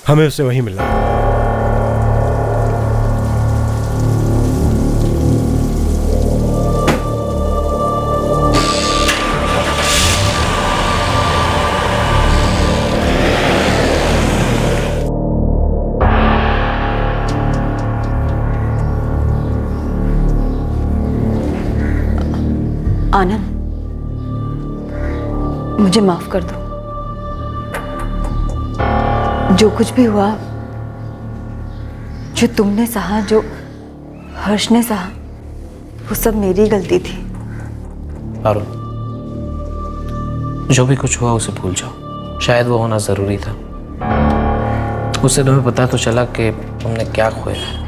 हमें उससे वहीं मिलना है। आनंद, मुझे माफ कर दो। जो कुछ भी हुआ, जो तुमने सहा, जो हर्ष ने सहा, वो सब मेरी गलती थी। पारुल, जो भी कुछ हुआ उसे भूल जाओ। शायद वो होना जरूरी था। उससे तुम्हें पता तो चला कि तुमने क्या खोया है।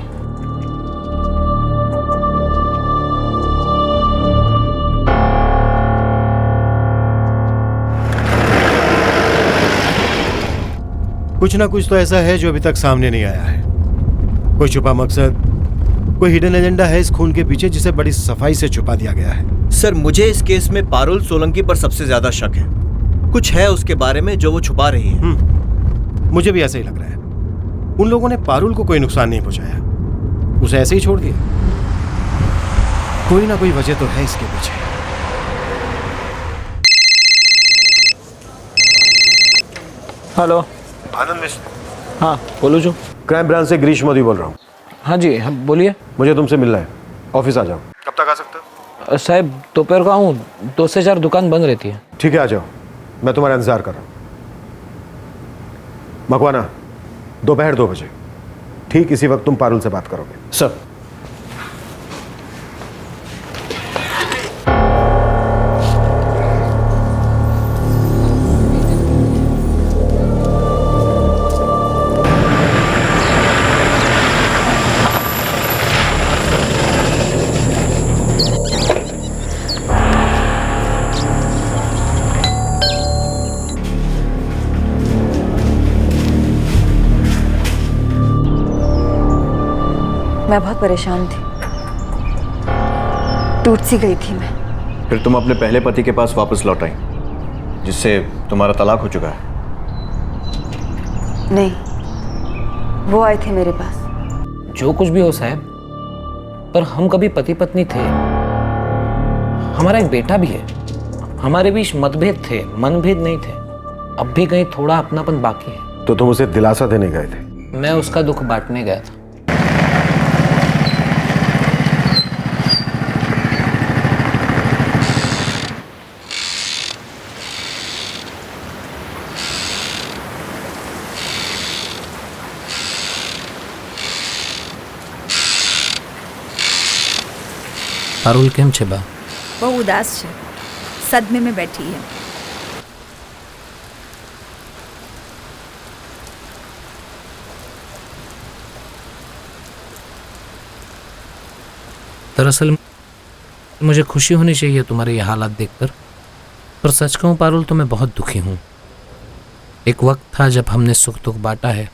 कुछ ना कुछ तो ऐसा है जो अभी तक सामने नहीं आया है। कोई छुपा मकसद, कोई हिडन एजेंडा है इस खून के पीछे जिसे बड़ी सफाई से छुपा दिया गया है। सर, मुझे इस केस में पारुल सोलंकी पर सबसे ज्यादा शक है। कुछ है उसके बारे में जो वो छुपा रही है। मुझे भी ऐसा ही लग रहा है। उन लोगों ने पारुल को कोई नुकसान नहीं पहुंचाया, उसे ऐसे ही छोड़ दिया। कोई ना कोई वजह तो है इसके पीछे। हेलो, आनंद मिश्र। हाँ बोलो। जो क्राइम ब्रांच से गिरीश मोदी बोल रहा हूँ। हाँ जी, हाँ बोलिए। मुझे तुमसे मिलना है, ऑफिस आ जाओ। कब तक आ सकते हो? साहब, दोपहर को आऊँ, 2 से 4 दुकान बंद रहती है। ठीक है, आ जाओ, मैं तुम्हारा इंतजार कर रहा हूँ। मकवाना, दोपहर 2 बजे ठीक इसी वक्त तुम पारुल से बात करोगे। सर। मैं बहुत परेशान थी, टूट सी गई थी मैं। फिर तुम अपने पहले पति के पास वापस लौट आई, जिससे तुम्हारा तलाक हो चुका है। नहीं, वो आए थे मेरे पास। जो कुछ भी हो साहब, पर हम कभी पति पत्नी थे। हमारा एक बेटा भी है। हमारे बीच मतभेद थे, मनभेद नहीं थे। अब भी कहीं थोड़ा अपनापन बाकी है। तो तुम उसे दिलासा देने गए थे? मैं उसका दुख बांटने गया था। पारुल केम छे बा? वो उदास है, सदमे में बैठी है। दरअसल मुझे खुशी होनी चाहिए तुम्हारे ये हालात देखकर, पर सच कहूँ पारुल तो मैं बहुत दुखी हूँ। एक वक्त था जब हमने सुख दुख बांटा है।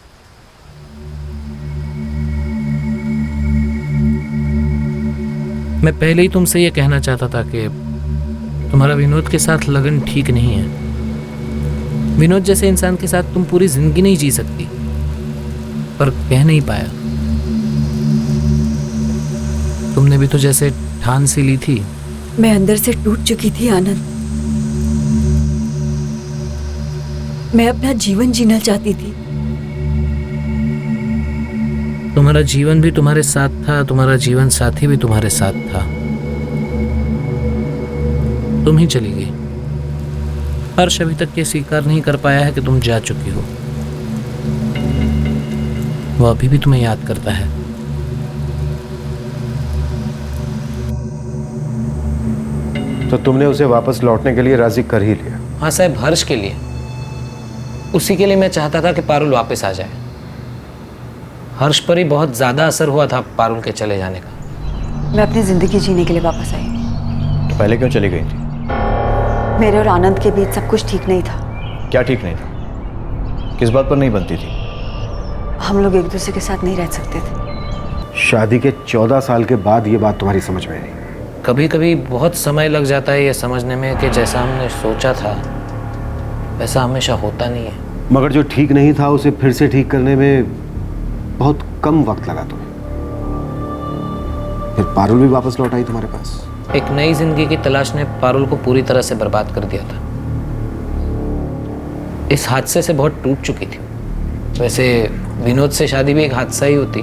मैं पहले ही तुमसे ये कहना चाहता था कि तुम्हारा विनोद के साथ लगन ठीक नहीं है। विनोद जैसे इंसान के साथ तुम पूरी जिंदगी नहीं जी सकती, पर कह नहीं पाया। तुमने भी तो जैसे ठान सी ली थी। मैं अंदर से टूट चुकी थी आनंद। मैं अपना जीवन जीना चाहती थी। तुम्हारा जीवन भी तुम्हारे साथ था, तुम्हारा जीवन साथी भी तुम्हारे साथ था। तुम ही चली गई। हर्ष अभी तक ये स्वीकार नहीं कर पाया है कि तुम जा चुकी हो। वो अभी भी तुम्हें याद करता है। तो तुमने उसे वापस लौटने के लिए राजी कर ही लिया? हाँ साहब, हर्ष के लिए। उसी के लिए मैं चाहता था कि पारुल वापस आ जाए। हर्ष पर ही बहुत ज्यादा असर हुआ था पारुल के चले जाने का। मैं अपनी जिंदगी जीने के लिए वापस आई। तो पहले क्यों चली गई थी? मेरे और आनंद के बीच सब कुछ ठीक नहीं था। क्या ठीक नहीं था? किस बात पर नहीं बनती थी? हम लोग एक दूसरे के साथ नहीं रह सकते थे। शादी के 14 साल के बाद ये बात तुम्हारी समझ में आई? कभी कभी बहुत समय लग जाता है ये समझने में कि जैसा हमने सोचा था वैसा हमेशा होता नहीं है। मगर जो ठीक नहीं था उसे फिर से ठीक करने में बहुत कम वक्त लगा तुम्हें। फिर पारुल भी वापस लौट आई तुम्हारे पास। एक नई जिंदगी की तलाश ने पारुल को पूरी तरह से बर्बाद कर दिया था। इस हादसे से बहुत टूट चुकी थी। वैसे विनोद से शादी भी एक हादसा ही होती,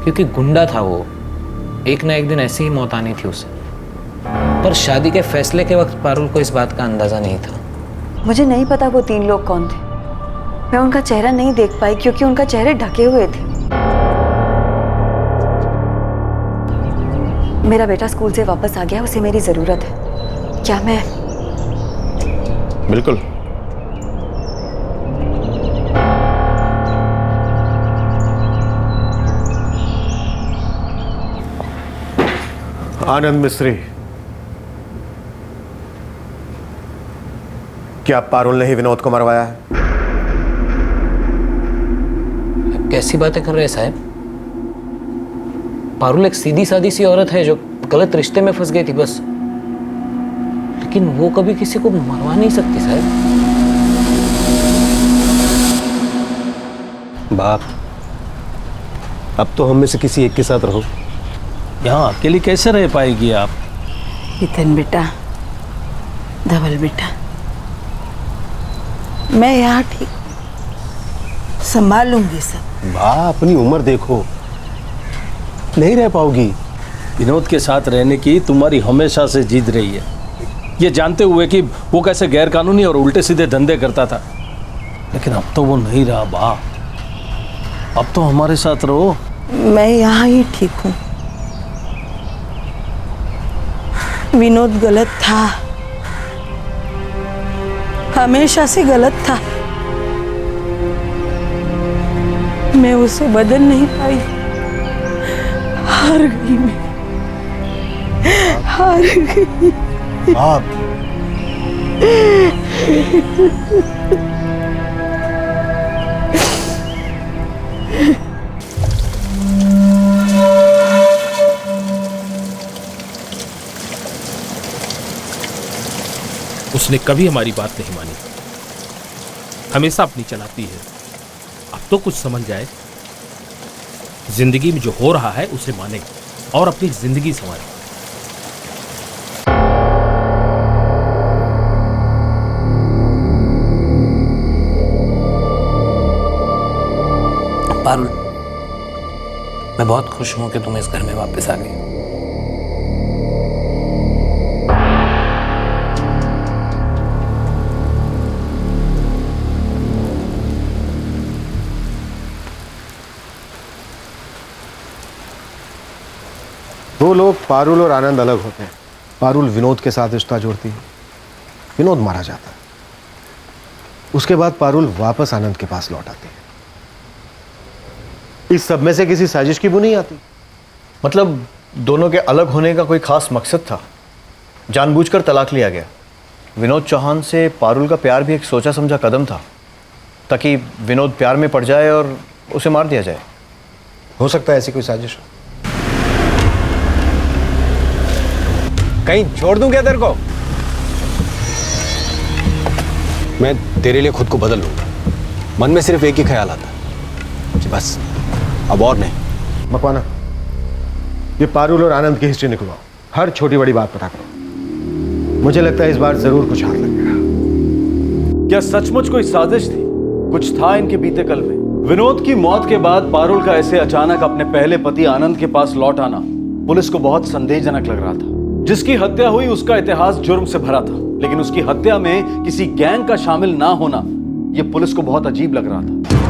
क्योंकि गुंडा था वो। एक ना एक दिन ऐसी ही मौत आनी थी उसे। पर शादी के फैसले के वक्त पारुल को इस बात का अंदाजा नहीं था। मुझे नहीं पता वो 3 लोग कौन थे। मैं उनका चेहरा नहीं देख पाई क्योंकि उनका चेहरे ढके हुए थे। मेरा बेटा स्कूल से वापस आ गया, उसे मेरी जरूरत है। क्या मैं? बिल्कुल। आनंद मिस्त्री, क्या पारुल ने ही विनोद को मरवाया है? कैसी बातें कर रहे हैं साहब? पारुल एक सीधी सादी सी औरत है जो गलत रिश्ते में फंस गई थी बस। लेकिन वो कभी किसी को मरवा नहीं सकती साहब। बाप, अब तो हम में से किसी एक के साथ रहो। यहाँ अकेली कैसे रह पाएगी आप? नितिन बेटा, धवल बेटा, मैं यहाँ ठीक संभाल लूंगी सब। वाह, अपनी उम्र देखो, नहीं रह पाओगी। विनोद के साथ रहने की तुम्हारी हमेशा से जिद रही है, ये जानते हुए कि वो कैसे गैर कानूनी और उल्टे सीधे धंधे करता था। लेकिन अब तो वो नहीं रहा बा। अब तो हमारे साथ रहो। मैं यहाँ ही ठीक हूँ। विनोद गलत था, हमेशा से गलत था। मैं उसे बदल नहीं पाई। हार गई मैं, हार गई। आप उसने कभी हमारी बात नहीं मानी, हमेशा अपनी चलाती है। अब तो कुछ समझ जाए, जिंदगी में जो हो रहा है उसे माने और अपनी जिंदगी संवारे। पारुल, मैं बहुत खुश हूं कि तुम इस घर में वापस आ गई। दो लोग पारुल और आनंद अलग होते हैं। पारुल विनोद के साथ रिश्ता जोड़ती है, विनोद मारा जाता है। उसके बाद पारुल वापस आनंद के पास लौट आती है। इस सब में से किसी साजिश की बुनी आती? मतलब दोनों के अलग होने का कोई खास मकसद था? जानबूझकर तलाक लिया गया। विनोद चौहान से पारुल का प्यार भी एक सोचा समझा कदम था, ताकि विनोद प्यार में पड़ जाए और उसे मार दिया जाए। हो सकता है ऐसी कोई साजिश। कहीं छोड़ दूं क्या तेरे को? मैं तेरे लिए खुद को बदल लूंगा। मन में सिर्फ एक ही ख्याल आता कि बस अब और नहीं। मकवाना, ये पारुल और आनंद की हिस्ट्री निकलवाओ, हर छोटी बड़ी बात पता करो। मुझे लगता है इस बार जरूर कुछ हाथ लगेगा। क्या सचमुच कोई साजिश थी? कुछ था इनके बीते कल में? विनोद की मौत के बाद पारुल का ऐसे अचानक अपने पहले पति आनंद के पास लौट आना पुलिस को बहुत संदेहजनक लग रहा था। जिसकी हत्या हुई उसका इतिहास जुर्म से भरा था, लेकिन उसकी हत्या में किसी गैंग का शामिल ना होना यह पुलिस को बहुत अजीब लग रहा था।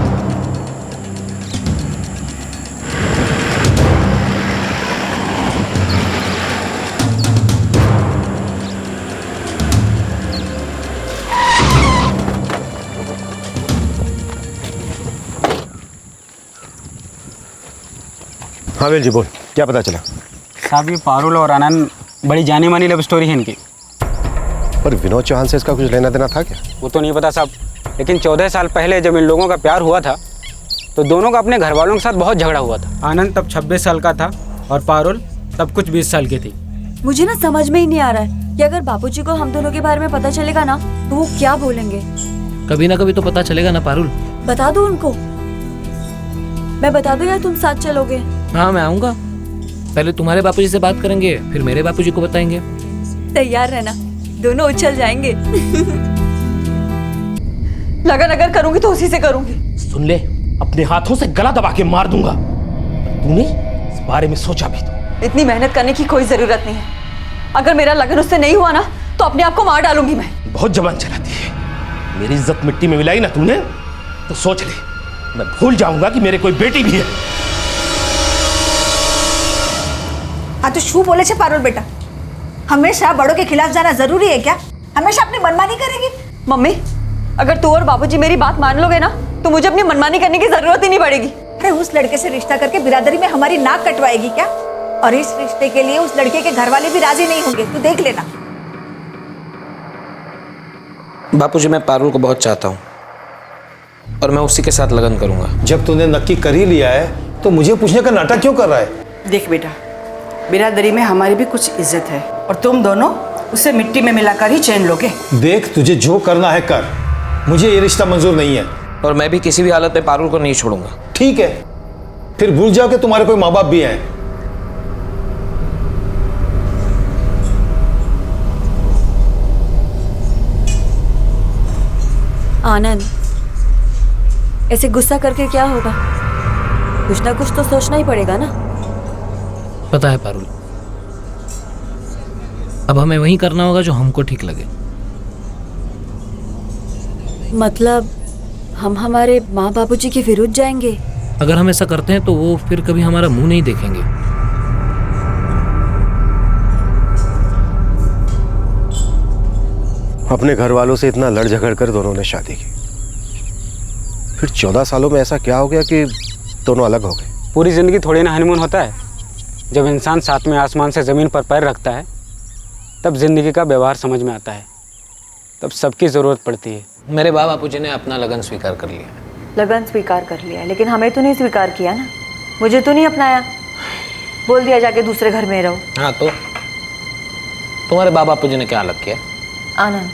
हाँ वेल जी, बोल, क्या पता चला? साहब, ये पारुल और आनंद बड़ी जानी मानी लव स्टोरी है इनकी। पर विनोद चौहान से इसका कुछ लेना देना था क्या? वो तो नहीं पता साहब, लेकिन 14 साल पहले जब इन लोगों का प्यार हुआ था तो दोनों का अपने घर वालों के साथ बहुत झगड़ा हुआ था। आनंद तब 26 साल का था और पारुल तब कुछ 20 साल की थी। मुझे ना समझ में ही नहीं आ रहा है कि अगर बापूजी को हम दोनों के बारे में पता चलेगा ना तो वो क्या बोलेंगे। कभी ना कभी तो पता चलेगा ना पारुल। बता दो उनको। मैं बता दूं या तुम साथ चलोगे? हाँ, मैं आऊंगा। पहले तुम्हारे बापूजी से बात करेंगे, फिर मेरे बापूजी को बताएंगे। तैयार रहना, दोनों उछल जाएंगे। लगन अगर करूंगी तो उसी से करूंगी। सुन ले, अपने हाथों से गला दबा के मार दूंगा। तूने इस बारे में सोचा भी तो? इतनी मेहनत करने की कोई जरूरत नहीं है। अगर मेरा लगन उससे नहीं हुआ ना तो अपने आप को मार डालूंगी मैं। बहुत जबान चलाती है। मेरी इज्जत मिट्टी में मिलाई ना तूने, तो सोच ले, मैं भूल जाऊंगा कि मेरे कोई बेटी भी है। हाँ तो शू बोले छे पारुल बेटा, हमेशा बड़ों के खिलाफ जाना जरूरी है क्या? हमेशा अपनी मनमानी करेगी? मम्मी, अगर तू और बाबूजी मेरी बात मान लोगे ना तो मुझे अपनी मनमानी करने की जरूरत ही नहीं पड़ेगी। अरे उस लड़के से रिश्ता करके बिरादरी में हमारी नाक कटवाएगी क्या? और इस रिश्ते के लिए उस लड़के के घर वाले भी राजी नहीं होंगे, तू देख लेना। बापूजी, मैं पारुल को बहुत चाहता हूँ और मैं उसी के साथ लगन करूंगा। जब तूने नक्की कर ही लिया है तो मुझे पूछने का नाटक क्यों कर रहा है? देख बेटा, बिरादरी में हमारी भी कुछ इज्जत है और तुम दोनों उसे मिट्टी में मिलाकर ही चैन लोगे। देख, तुझे जो करना है कर, मुझे ये रिश्ता मंजूर नहीं है। और मैं भी किसी भी हालत में पारुल को नहीं छोड़ूंगा। ठीक है, फिर भूल जाओ कि तुम्हारे कोई माँ बाप भी हैं। आनंद, ऐसे गुस्सा करके क्या होगा? कुछ ना कुछ तो सोचना ही पड़ेगा ना। पता है पारुल, अब हमें वही करना होगा जो हमको ठीक लगे। मतलब हम हमारे माँ बापूजी के विरुद्ध जाएंगे? अगर हम ऐसा करते हैं तो वो फिर कभी हमारा मुंह नहीं देखेंगे। अपने घर वालों से इतना लड़ झगड़ कर दोनों ने शादी की, फिर 14 सालों में ऐसा क्या हो गया कि दोनों अलग हो गए? पूरी जिंदगी थोड़ी ना हनीमून होता है। जब इंसान साथ में आसमान से ज़मीन पर पैर रखता है तब जिंदगी का व्यवहार समझ में आता है, तब सबकी ज़रूरत पड़ती है। मेरे बापूजी ने अपना लगन स्वीकार कर लिया। लगन स्वीकार कर लिया, लेकिन हमें तो नहीं स्वीकार किया ना। मुझे तो नहीं अपनाया, बोल दिया जाके दूसरे घर में रहो। हाँ तो तुम्हारे बापूजी ने क्या अलग किया? आनंद,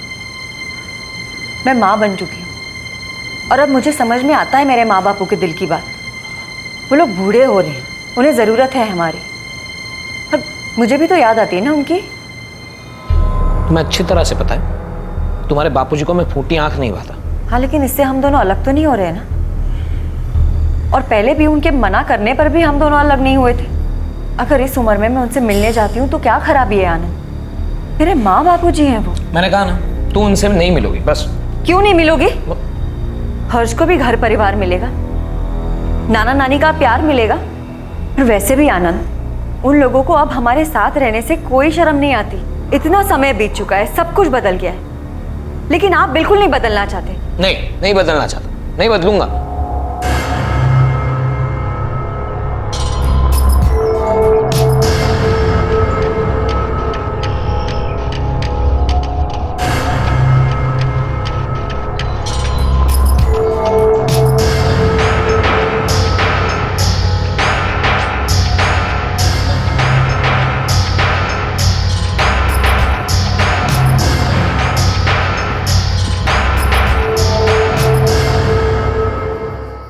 मैं माँ बन चुकी हूँ और अब मुझे समझ में आता है मेरे माँ बापू के दिल की बात। वो लोग बूढ़े हो रहे हैं, उन्हें ज़रूरत है हमारी, और मुझे भी तो याद आती है ना उनकी। तुम्हें अच्छी तरह से पता है तुम्हारे बापूजी को मैं फूटी आंख नहीं भाता। हाँ, लेकिन इससे हम दोनों अलग तो नहीं हो रहे हैं ना। और पहले भी उनके मना करने पर भी हम दोनों अलग नहीं हुए थे। अगर इस उम्र में मैं उनसे मिलने जाती हूँ तो क्या खराबी है आनंद? मेरे माँ बापूजी हैं वो। मैंने कहा ना, तू उनसे नहीं मिलोगी बस। क्यों नहीं मिलोगी? हर्ष को भी घर परिवार मिलेगा, नाना नानी का प्यार मिलेगा। और वैसे भी आनंद, उन लोगों को अब हमारे साथ रहने से कोई शर्म नहीं आती। इतना समय बीत चुका है, सब कुछ बदल गया है, लेकिन आप बिल्कुल नहीं बदलना चाहते। नहीं बदलना चाहता, नहीं बदलूंगा।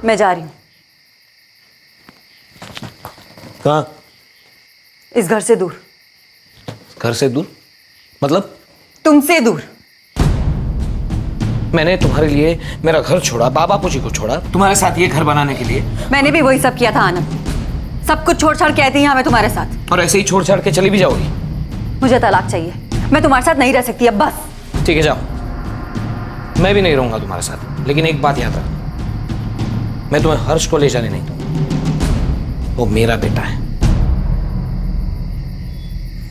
मैं जा रही हूँ। कहाँ? इस घर से दूर। घर से दूर मतलब? तुमसे दूर। मैंने तुम्हारे लिए मेरा घर छोड़ा, बाबा जी को छोड़ा तुम्हारे साथ ये घर बनाने के लिए। मैंने भी वही सब किया था आनंद। सब कुछ छोड़ छाड़ के आई थी यहाँ मैं तुम्हारे साथ। और ऐसे ही छोड़ छाड़ के चली भी जाओगी? मुझे तलाक चाहिए। मैं तुम्हारे साथ नहीं रह सकती अब, बस। ठीक है, जाओ। मैं भी नहीं रहूंगा तुम्हारे साथ, लेकिन एक बात याद रख, मैं तुम्हें हर्ष को ले जाने नहीं दूंगा। वो मेरा बेटा है।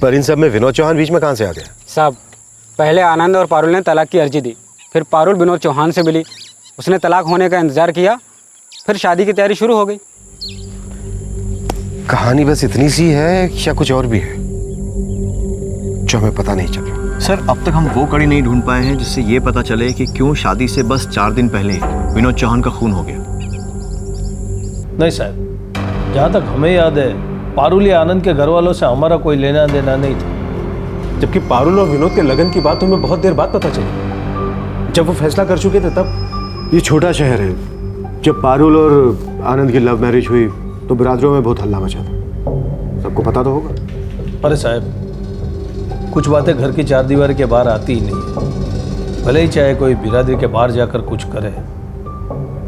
पर इन सब में विनोद चौहान बीच में कहां से आ गया? साहब, पहले आनंद और पारुल ने तलाक की अर्जी दी, फिर पारुल विनोद चौहान से मिली, उसने तलाक होने का इंतजार किया, फिर शादी की तैयारी शुरू हो गई। कहानी बस इतनी सी है या कुछ और भी है जो हमें पता नहीं चल रहा? सर, अब तक हम वो कड़ी नहीं ढूंढ पाए हैं जिससे ये पता चले कि क्यों शादी से बस 4 दिन पहले विनोद चौहान का खून हो गया। नहीं साहब, जहाँ तक हमें याद है पारुल या आनंद के घर वालों से हमारा कोई लेना देना नहीं था। जबकि पारुल और विनोद के लगन की बात हमें बहुत देर बाद पता चली, जब वो फैसला कर चुके थे तब। ये छोटा शहर है, जब पारुल और आनंद की लव मैरिज हुई तो बिरादरों में बहुत हल्ला मचा था, सबको पता तो होगा। अरे साहब, कुछ बातें घर की 4 दीवार के बाहर आती ही नहीं है, भले ही चाहे कोई बिरादरी के बाहर जाकर कुछ करे।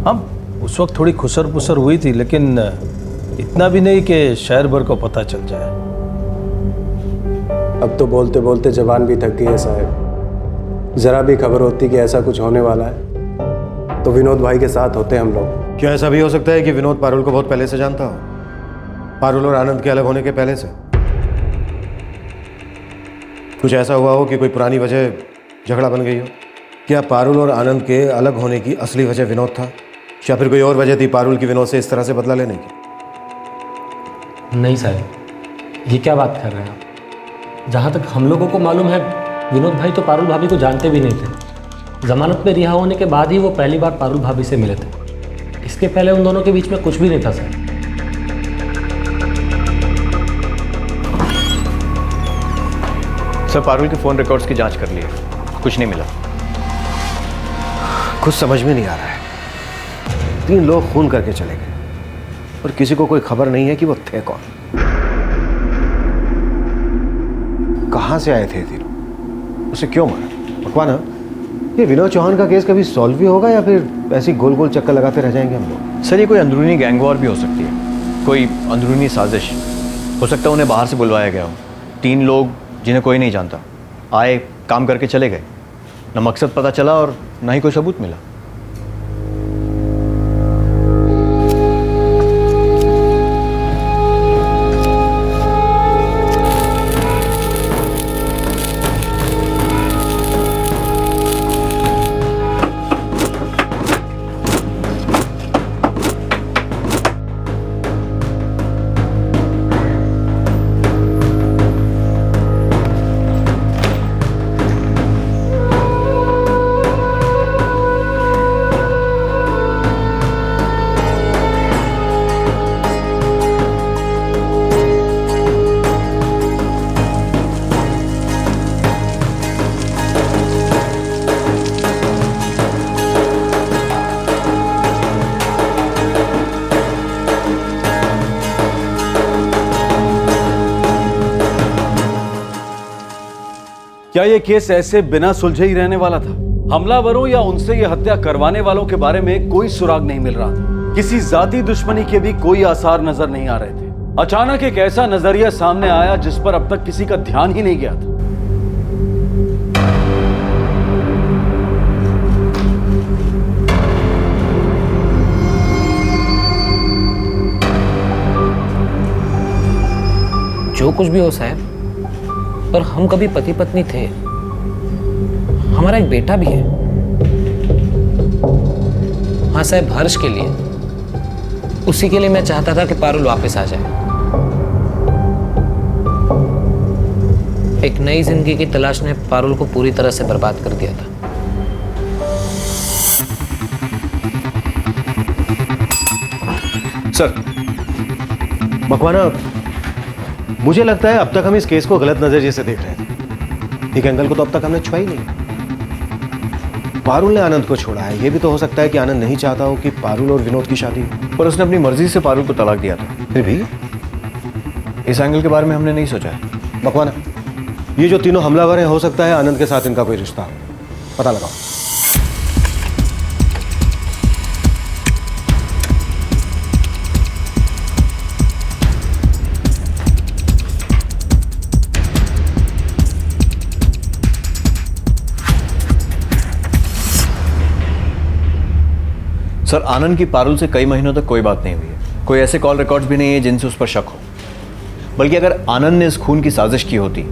हम उस वक्त थोड़ी खुसर पुसर हुई थी, लेकिन इतना भी नहीं कि शहर भर को पता चल जाए। अब तो बोलते बोलते जबान भी थक गई है साहब। जरा भी खबर होती कि ऐसा कुछ होने वाला है तो विनोद भाई के साथ होते हम लोग। क्या ऐसा भी हो सकता है कि विनोद पारुल को बहुत पहले से जानता हो, पारुल और आनंद के अलग होने के पहले से? कुछ ऐसा हुआ हो कि कोई पुरानी वजह झगड़ा बन गई हो? क्या पारुल और आनंद के अलग होने की असली वजह विनोद था, या फिर कोई और वजह थी पारुल की विनोद से इस तरह से बदला लेने की? नहीं साहब, ये क्या बात कर रहे हैं आप? जहाँ तक हम लोगों को मालूम है, विनोद भाई तो पारुल भाभी को जानते भी नहीं थे। जमानत पे रिहा होने के बाद ही वो पहली बार पारुल भाभी से मिले थे। इसके पहले उन दोनों के बीच में कुछ भी नहीं था सर। सर, पारुल के फ़ोन रिकॉर्ड्स की जांच कर ली है, कुछ नहीं मिला। कुछ समझ में नहीं आ रहा है। 3 लोग खून करके चले गए और किसी को कोई खबर नहीं है कि वो थे कौन, कहां से आए थे तीनों, उसे क्यों मारा? मकवाना, ये विनोद चौहान का केस कभी सॉल्व भी होगा या फिर ऐसी गोल गोल चक्कर लगाते रह जाएंगे हम लोग? सर, ये कोई अंदरूनी गैंग वॉर भी हो सकती है, कोई अंदरूनी साजिश हो सकता है। उन्हें बाहर से बुलवाया गया हो। 3 लोग जिन्हें कोई नहीं जानता आए, काम करके चले गए, न मकसद पता चला और न ही कोई सबूत मिला। क्या ये केस ऐसे बिना सुलझे ही रहने वाला था? हमलावरों या उनसे ये हत्या करवाने वालों के बारे में कोई सुराग नहीं मिल रहा था। किसी जाती दुश्मनी के भी कोई आसार नजर नहीं आ रहे थे। अचानक एक ऐसा नजरिया सामने आया जिस पर अब तक किसी का ध्यान ही नहीं गया था। जो कुछ भी हो साहब, पर हम कभी पति पत्नी थे। हमारा एक बेटा भी है। हाँ साहब, हर्ष के लिए, उसी के लिए मैं चाहता था कि पारुल वापस आ जाए। एक नई जिंदगी की तलाश ने पारुल को पूरी तरह से बर्बाद कर दिया था। सर, मकवाना, मुझे लगता है अब तक हम इस केस को गलत नजरिए से देख रहे थे। एक एंगल को तो अब तक हमने छुआ ही नहीं। पारुल ने आनंद को छोड़ा है। ये भी तो हो सकता है कि आनंद नहीं चाहता हो कि पारुल और विनोद की शादी हो। पर उसने अपनी मर्जी से पारुल को तलाक दिया था। फिर भी इस एंगल के बारे में हमने नहीं सोचा है। मकवाना, ये जो तीनों हमलावर हैं, हो सकता है आनंद के साथ इनका कोई रिश्ता हो। पता लगाओ। सर, आनंद की पारुल से कई महीनों तक कोई बात नहीं हुई है। कोई ऐसे कॉल रिकॉर्ड्स भी नहीं है जिनसे उस पर शक हो। बल्कि अगर आनंद ने इस खून की साजिश की होती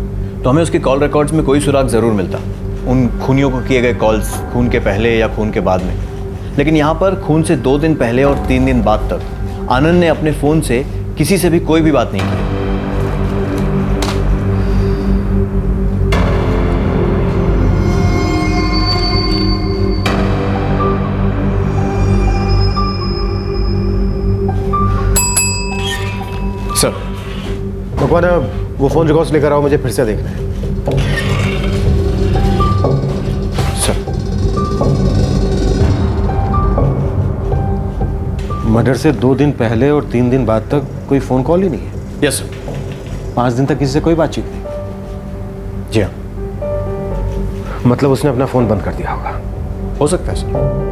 तो हमें उसके कॉल रिकॉर्ड्स में कोई सुराग ज़रूर मिलता, उन खूनियों को किए गए कॉल्स खून के पहले या खून के बाद में। लेकिन यहाँ पर खून से 2 दिन पहले और 3 दिन बाद तक आनंद ने अपने फ़ोन से किसी से भी कोई भी बात नहीं की। सर, मकवाना, वो फोन रिकॉर्ड्स लेकर आओ, मुझे फिर से देखना है। सर, मर्डर से 2 दिन पहले और 3 दिन बाद तक कोई फोन कॉल ही नहीं है। Yes sir. 5 दिन तक किसी से कोई बातचीत नहीं। जी हाँ। मतलब उसने अपना फोन बंद कर दिया होगा। हो सकता है सर।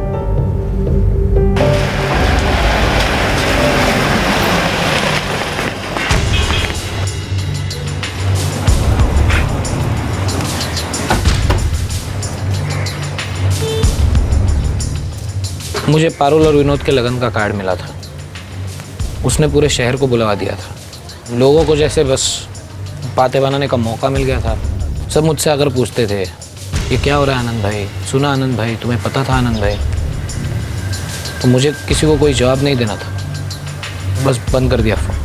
मुझे पारुल और विनोद के लगन का कार्ड मिला था। उसने पूरे शहर को बुलवा दिया था। लोगों को जैसे बस बातें बनाने का मौका मिल गया था। सब मुझसे अगर पूछते थे ये क्या हो रहा है आनंद भाई, सुना आनंद भाई, तुम्हें पता था आनंद भाई, तो मुझे किसी को कोई जवाब नहीं देना था, बस बंद कर दिया फोन।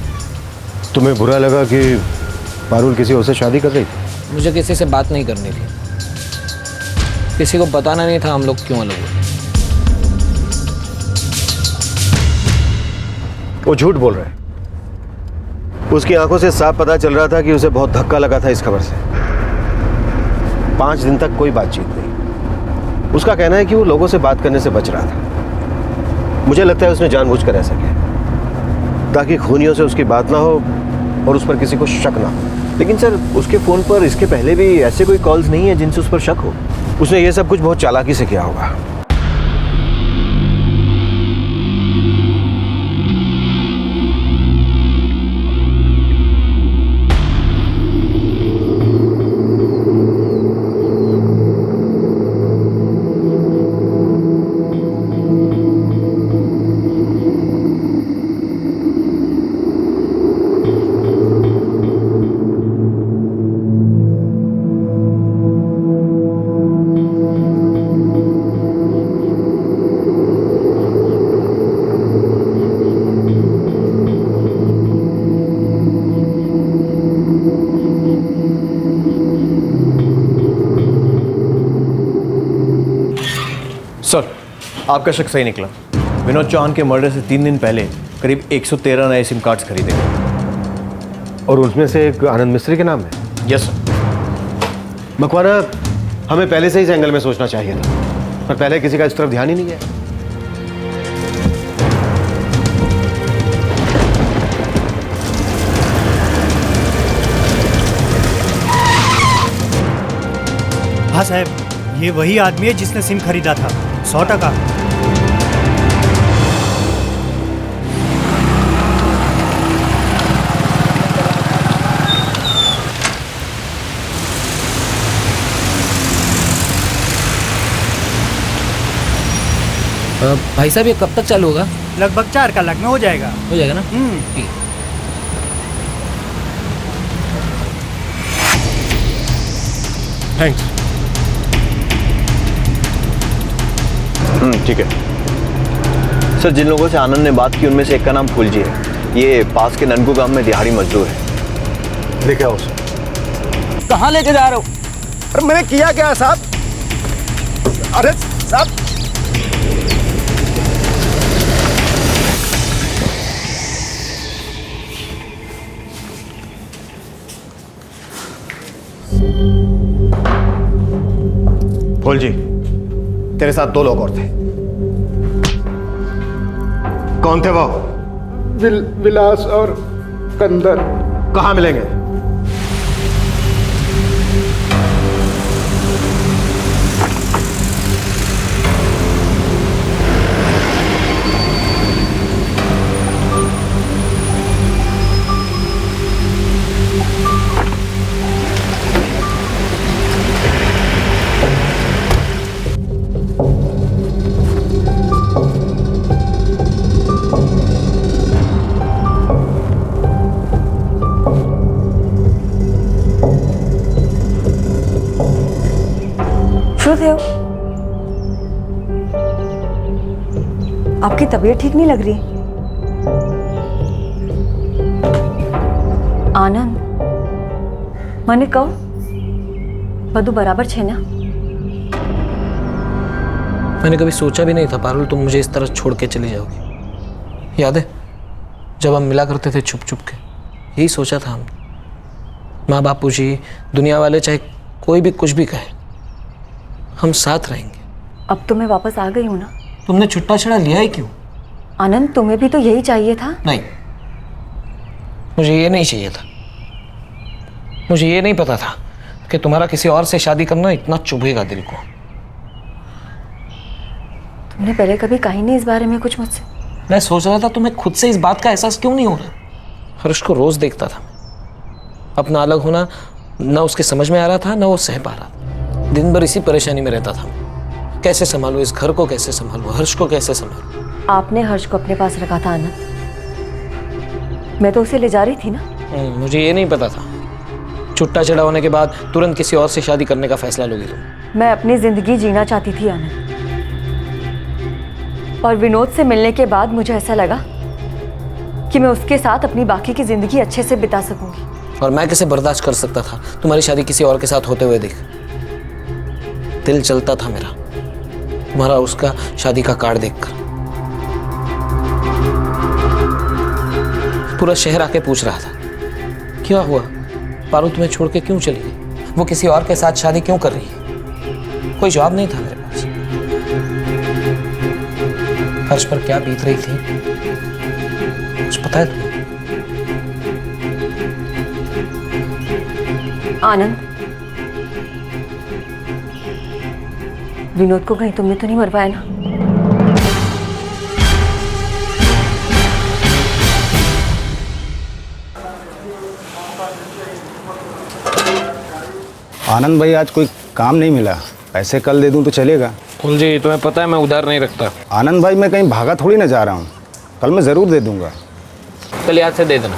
तुम्हें बुरा लगा कि पारुल किसी और से शादी कर रही थी? मुझे किसी से बात नहीं करनी थी, किसी को बताना नहीं था हम लोग क्यों अलग हुए। वो झूठ बोल रहा है। उसकी आंखों से साफ पता चल रहा था कि उसे बहुत धक्का लगा था इस खबर से। 5 दिन तक कोई बातचीत नहीं। उसका कहना है कि वो लोगों से बात करने से बच रहा था। मुझे लगता है उसने जानबूझकर ऐसा किया ताकि खूनियों से उसकी बात ना हो और उस पर किसी को शक ना हो। लेकिन सर, उसके फ़ोन पर इसके पहले भी ऐसे कोई कॉल्स नहीं है जिनसे उस पर शक हो। उसने ये सब कुछ बहुत चालाकी से किया होगा। सर, आपका शक सही निकला। विनोद चौहान के मर्डर से 3 दिन पहले करीब 113 नए सिम कार्ड्स खरीदे गए और उसमें से एक आनंद मिस्त्री के नाम है। Yes sir. मकवाना, हमें पहले से ही इस एंगल में सोचना चाहिए था, पर पहले किसी का इस तरफ ध्यान ही नहीं गया। हाँ साहब, ये वही आदमी है जिसने सिम खरीदा था। 100%। भाई साहब, ये कब तक चालू होगा? लगभग 4 कलाक में हो जाएगा। हो जाएगा ना? ठीक। थैंक्स। ठीक है सर। जिन लोगों से आनंद ने बात की उनमें से एक का नाम फुलजी है। ये पास के ननकू गांव में दिहाड़ी मजदूर है। लेके आओ उसे। कहाँ लेके जा रहे हो? अरे मैंने किया क्या साहब? अरे साहब, फुलजी, तेरे साथ 2 लोग और थे। कौन थे वो? विलास और कंदर। कहाँ मिलेंगे? शुभदेव, आपकी तबीयत ठीक नहीं लग रही। आनंद, मैंने કહું બધું બરાબર છે ना? मैंने कभी सोचा भी नहीं था पारुल तुम मुझे इस तरह छोड़ के चली जाओगी। याद है जब हम मिला करते थे छुप छुप के, यही सोचा था हम। माँ बापू जी, दुनिया वाले, चाहे कोई भी कुछ भी कहे, हम साथ रहेंगे। अब तो मैं वापस आ गई हूँ ना। तुमने छुट्टा छड़ा लिया ही क्यों? आनंद, तुम्हें भी तो यही चाहिए था। नहीं, मुझे ये नहीं चाहिए था। मुझे ये नहीं पता था कि तुम्हारा किसी और से शादी करना इतना चुभेगा दिल को। तुमने पहले कभी कहा ही नहीं इस बारे में कुछ मुझसे। मैं सोच रहा था तुम्हें खुद से इस बात का एहसास क्यों नहीं हो रहा। हर्ष को रोज देखता था, अपना अलग होना न उसके समझ में आ रहा था न वो सह पा रहा। दिन भर इसी परेशानी में रहता था, कैसे संभालूं इस घर को, कैसे संभालूं हर्ष को, कैसे संभालूं। आपने हर्ष को अपने पास रखा था आनंद, मैं तो उसे ले जा रही थी ना। मुझे ये नहीं पता था छुट्टा चढ़ा होने के बाद तुरंत किसी और से शादी करने का फैसला लोगी तुम। मैं अपनी जिंदगी जीना चाहती थी आनंद, और विनोद से मिलने के बाद मुझे ऐसा लगा कि मैं उसके साथ अपनी बाकी की जिंदगी अच्छे से बिता सकूंगी। और मैं कैसे बर्दाश्त कर सकता था तुम्हारी शादी किसी और के साथ होते हुए देख। दिल चलता था मेरा तुम्हारा उसका शादी का कार्ड देखकर। पूरा शहर आके पूछ रहा था क्या हुआ पारू, तुम्हें छोड़ के क्यों चली गई, वो किसी और के साथ शादी क्यों कर रही है। कोई जवाब नहीं था मेरे पास। हर्ष पर क्या बीत रही थी कुछ पता है तुम्हें? आनंद, विनोद को कहीं तुमने तो नहीं मरवाया ना? आनंद भाई, आज कोई काम नहीं मिला, पैसे कल दे दूं तो चलेगा? फूल जी, तुम्हें पता है मैं उधार नहीं रखता। आनंद भाई, मैं कहीं भागा थोड़ी ना जा रहा हूँ, कल मैं ज़रूर दे दूंगा। कल याद से दे देना।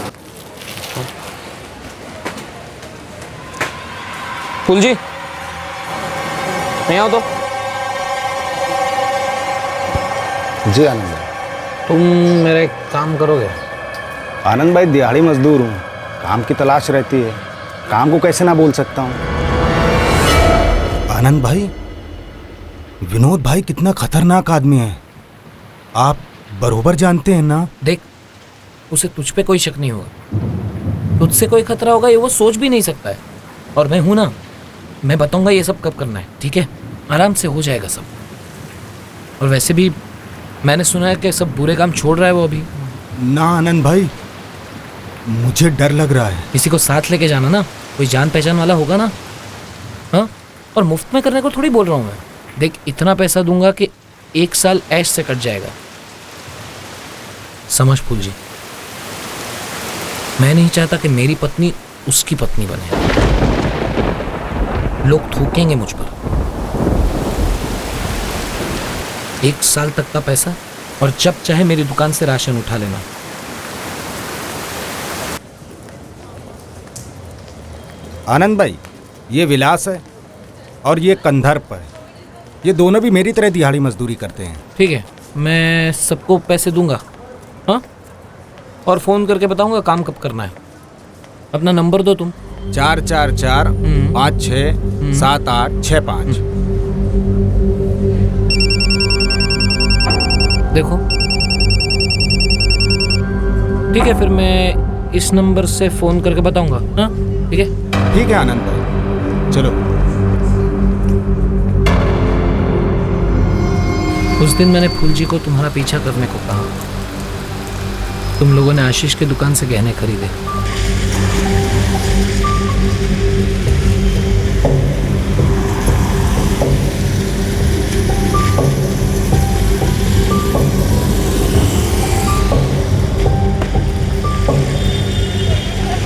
फूल जी, नहीं आओ तो। जी आनंद भाई। तुम मेरा एक काम करोगे? आनंद भाई, दिहाड़ी मजदूर हूँ, काम की तलाश रहती है, काम को कैसे ना बोल सकता हूँ। आनंद भाई, विनोद भाई कितना खतरनाक आदमी है, आप बरोबर जानते हैं ना। देख, उसे तुझ पे कोई शक नहीं होगा, तुझसे कोई खतरा होगा ये वो सोच भी नहीं सकता है। और मैं हूं ना, मैं बताऊंगा ये सब कब करना है, ठीक है? आराम से हो जाएगा सब। और वैसे भी मैंने सुना है कि सब बुरे काम छोड़ रहा है वो अभी। ना आनंद भाई, मुझे डर लग रहा है। किसी को साथ लेके जाना ना, कोई जान पहचान वाला होगा ना। हाँ, और मुफ्त में करने को थोड़ी बोल रहा हूँ मैं। देख, इतना पैसा दूंगा कि 1 साल ऐश से कट जाएगा, समझ फूल जी। मैं नहीं चाहता कि मेरी पत्नी उसकी पत्नी बने। लोग थूकेंगे मुझ पर। 1 साल तक का पैसा, और जब चाहे मेरी दुकान से राशन उठा लेना। आनंद भाई, ये विलास है और ये कंधर्प है, ये दोनों भी मेरी तरह दिहाड़ी मजदूरी करते हैं। ठीक है, मैं सबको पैसे दूंगा, हाँ? और फ़ोन करके बताऊंगा काम कब करना है। अपना नंबर दो तुम। 444-56-7865। देखो, ठीक है, फिर मैं इस नंबर से फ़ोन करके बताऊंगा, हाँ? ठीक है? ठीक है आनंद भाई, चलो। उस दिन मैंने फूल जी को तुम्हारा पीछा करने को कहा। तुम लोगों ने आशीष की दुकान से गहने खरीदे।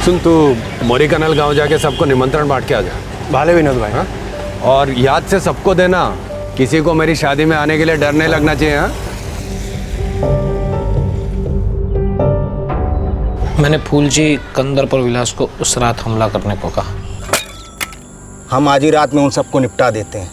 सुन, तू मोरी कनल गांव जाके सबको निमंत्रण बांट के आ जा। भाले विनोद भाई। हाँ? और याद से सबको देना, किसी को मेरी शादी में आने के लिए डर नहीं लगना चाहिए। हाँ? मैंने फूल जी, कंदर पर विलास को उस रात हमला करने को कहा। हम आज ही रात में उन सबको निपटा देते हैं।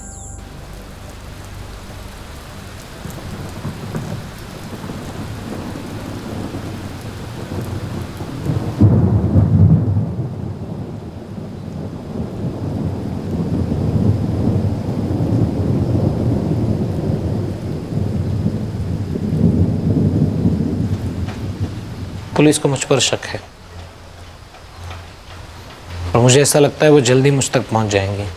पुलिस को मुझ पर शक है और मुझे ऐसा लगता है वो जल्दी मुझ तक पहुंच जाएंगे।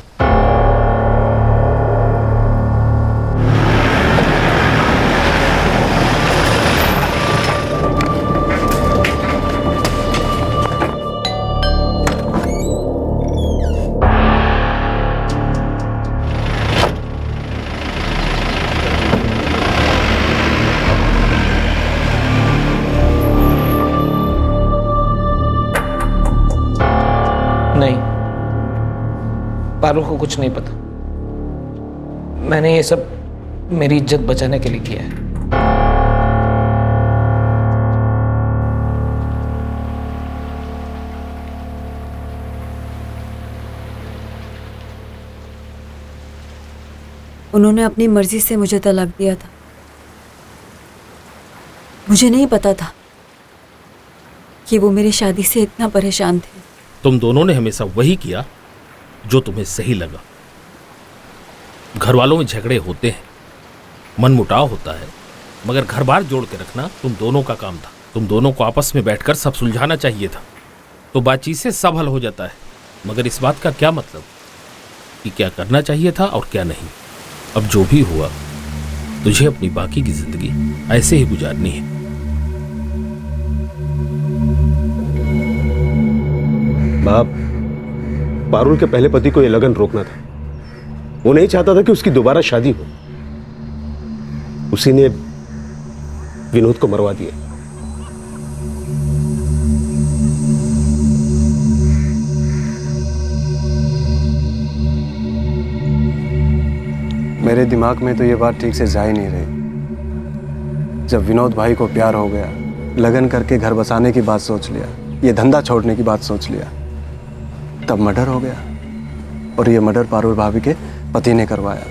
नहीं, पारुल को कुछ नहीं पता। मैंने ये सब मेरी इज्जत बचाने के लिए किया है। उन्होंने अपनी मर्जी से मुझे तलाक दिया था। मुझे नहीं पता था कि वो मेरी शादी से इतना परेशान थे। तुम दोनों ने हमेशा वही किया जो तुम्हें सही लगा। घर वालों में झगड़े होते हैं, मनमुटाव होता है, मगर घर बार जोड़ के रखना तुम दोनों का काम था। तुम दोनों को आपस में बैठकर सब सुलझाना चाहिए था, तो बातचीत से सब हल हो जाता है। मगर इस बात का क्या मतलब कि क्या करना चाहिए था और क्या नहीं। अब जो भी हुआ, तुझे अपनी बाकी की जिंदगी ऐसे ही गुजारनी है। बाप, पारुल के पहले पति को यह लगन रोकना था। वो नहीं चाहता था कि उसकी दोबारा शादी हो। उसी ने विनोद को मरवा दिया। मेरे दिमाग में तो ये बात ठीक से जा ही नहीं रही। जब विनोद भाई को प्यार हो गया, लगन करके घर बसाने की बात सोच लिया, ये धंधा छोड़ने की बात सोच लिया, तब मर्डर हो गया। और ये मर्डर पारुल भाभी के पति ने करवाया।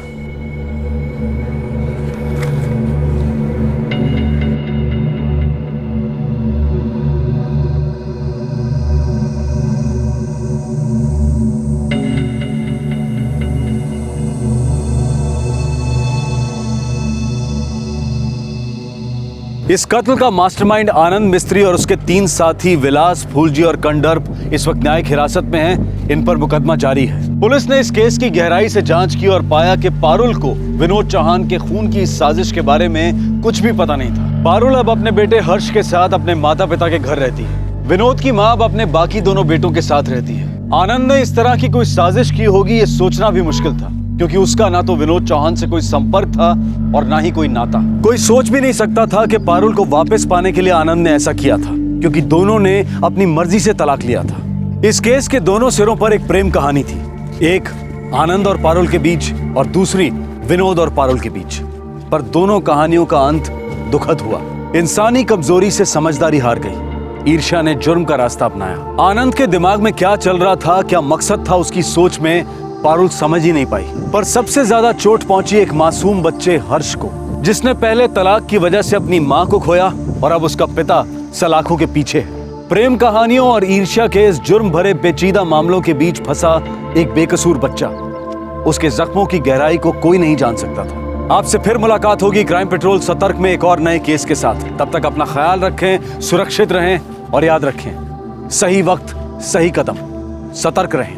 इस कत्ल का मास्टरमाइंड आनंद मिस्त्री और उसके 3 साथी विलास, फूलजी और कंदर्प इस वक्त न्यायिक हिरासत में हैं। इन पर मुकदमा जारी है। पुलिस ने इस केस की गहराई से जांच की और पाया कि पारुल को विनोद चौहान के खून की इस साजिश के बारे में कुछ भी पता नहीं था। पारुल अब अपने बेटे हर्ष के साथ अपने माता पिता के घर रहती है। विनोद की मां अब अपने बाकी दोनों बेटों के साथ रहती है। आनंद ने इस तरह की कोई साजिश की होगी ये सोचना भी मुश्किल था, क्योंकि उसका ना तो विनोद चौहान से कोई संपर्क था और ना ही कोई नाता। कोई सोच भी नहीं सकता था कि पारुल को वापस पाने के लिए आनंद ने ऐसा किया था, क्योंकि दोनों ने अपनी मर्जी से तलाक लिया था। इस केस के दोनों सिरों पर एक प्रेम कहानी थी, एक आनंद और पारुल के बीच और दूसरी विनोद और पारुल के बीच। पर दोनों कहानियों का अंत दुखद हुआ। इंसानी कमजोरी से समझदारी हार गई। ईर्ष्या ने जुर्म का रास्ता अपनाया। आनंद के दिमाग में क्या चल रहा था, क्या मकसद था उसकी सोच में, पारुल समझ ही नहीं पाई। पर सबसे ज्यादा चोट पहुंची एक मासूम बच्चे हर्ष को, जिसने पहले तलाक की वजह से अपनी मां को खोया और अब उसका पिता सलाखों के पीछे है। प्रेम कहानियों और ईर्ष्या के इस जुर्म भरे पेचीदा मामलों के बीच फंसा एक बेकसूर बच्चा। उसके जख्मों की गहराई को कोई नहीं जान सकता था। आपसे फिर मुलाकात होगी क्राइम पेट्रोल सतर्क में एक और नए केस के साथ। तब तक अपना ख्याल रखें, सुरक्षित रहें और याद रखें, सही वक्त सही कदम, सतर्क रहें।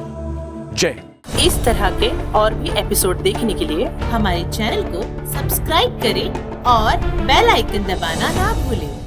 जय। इस तरह के और भी एपिसोड देखने के लिए हमारे चैनल को सब्सक्राइब करें और बेल आइकन दबाना ना भूलें।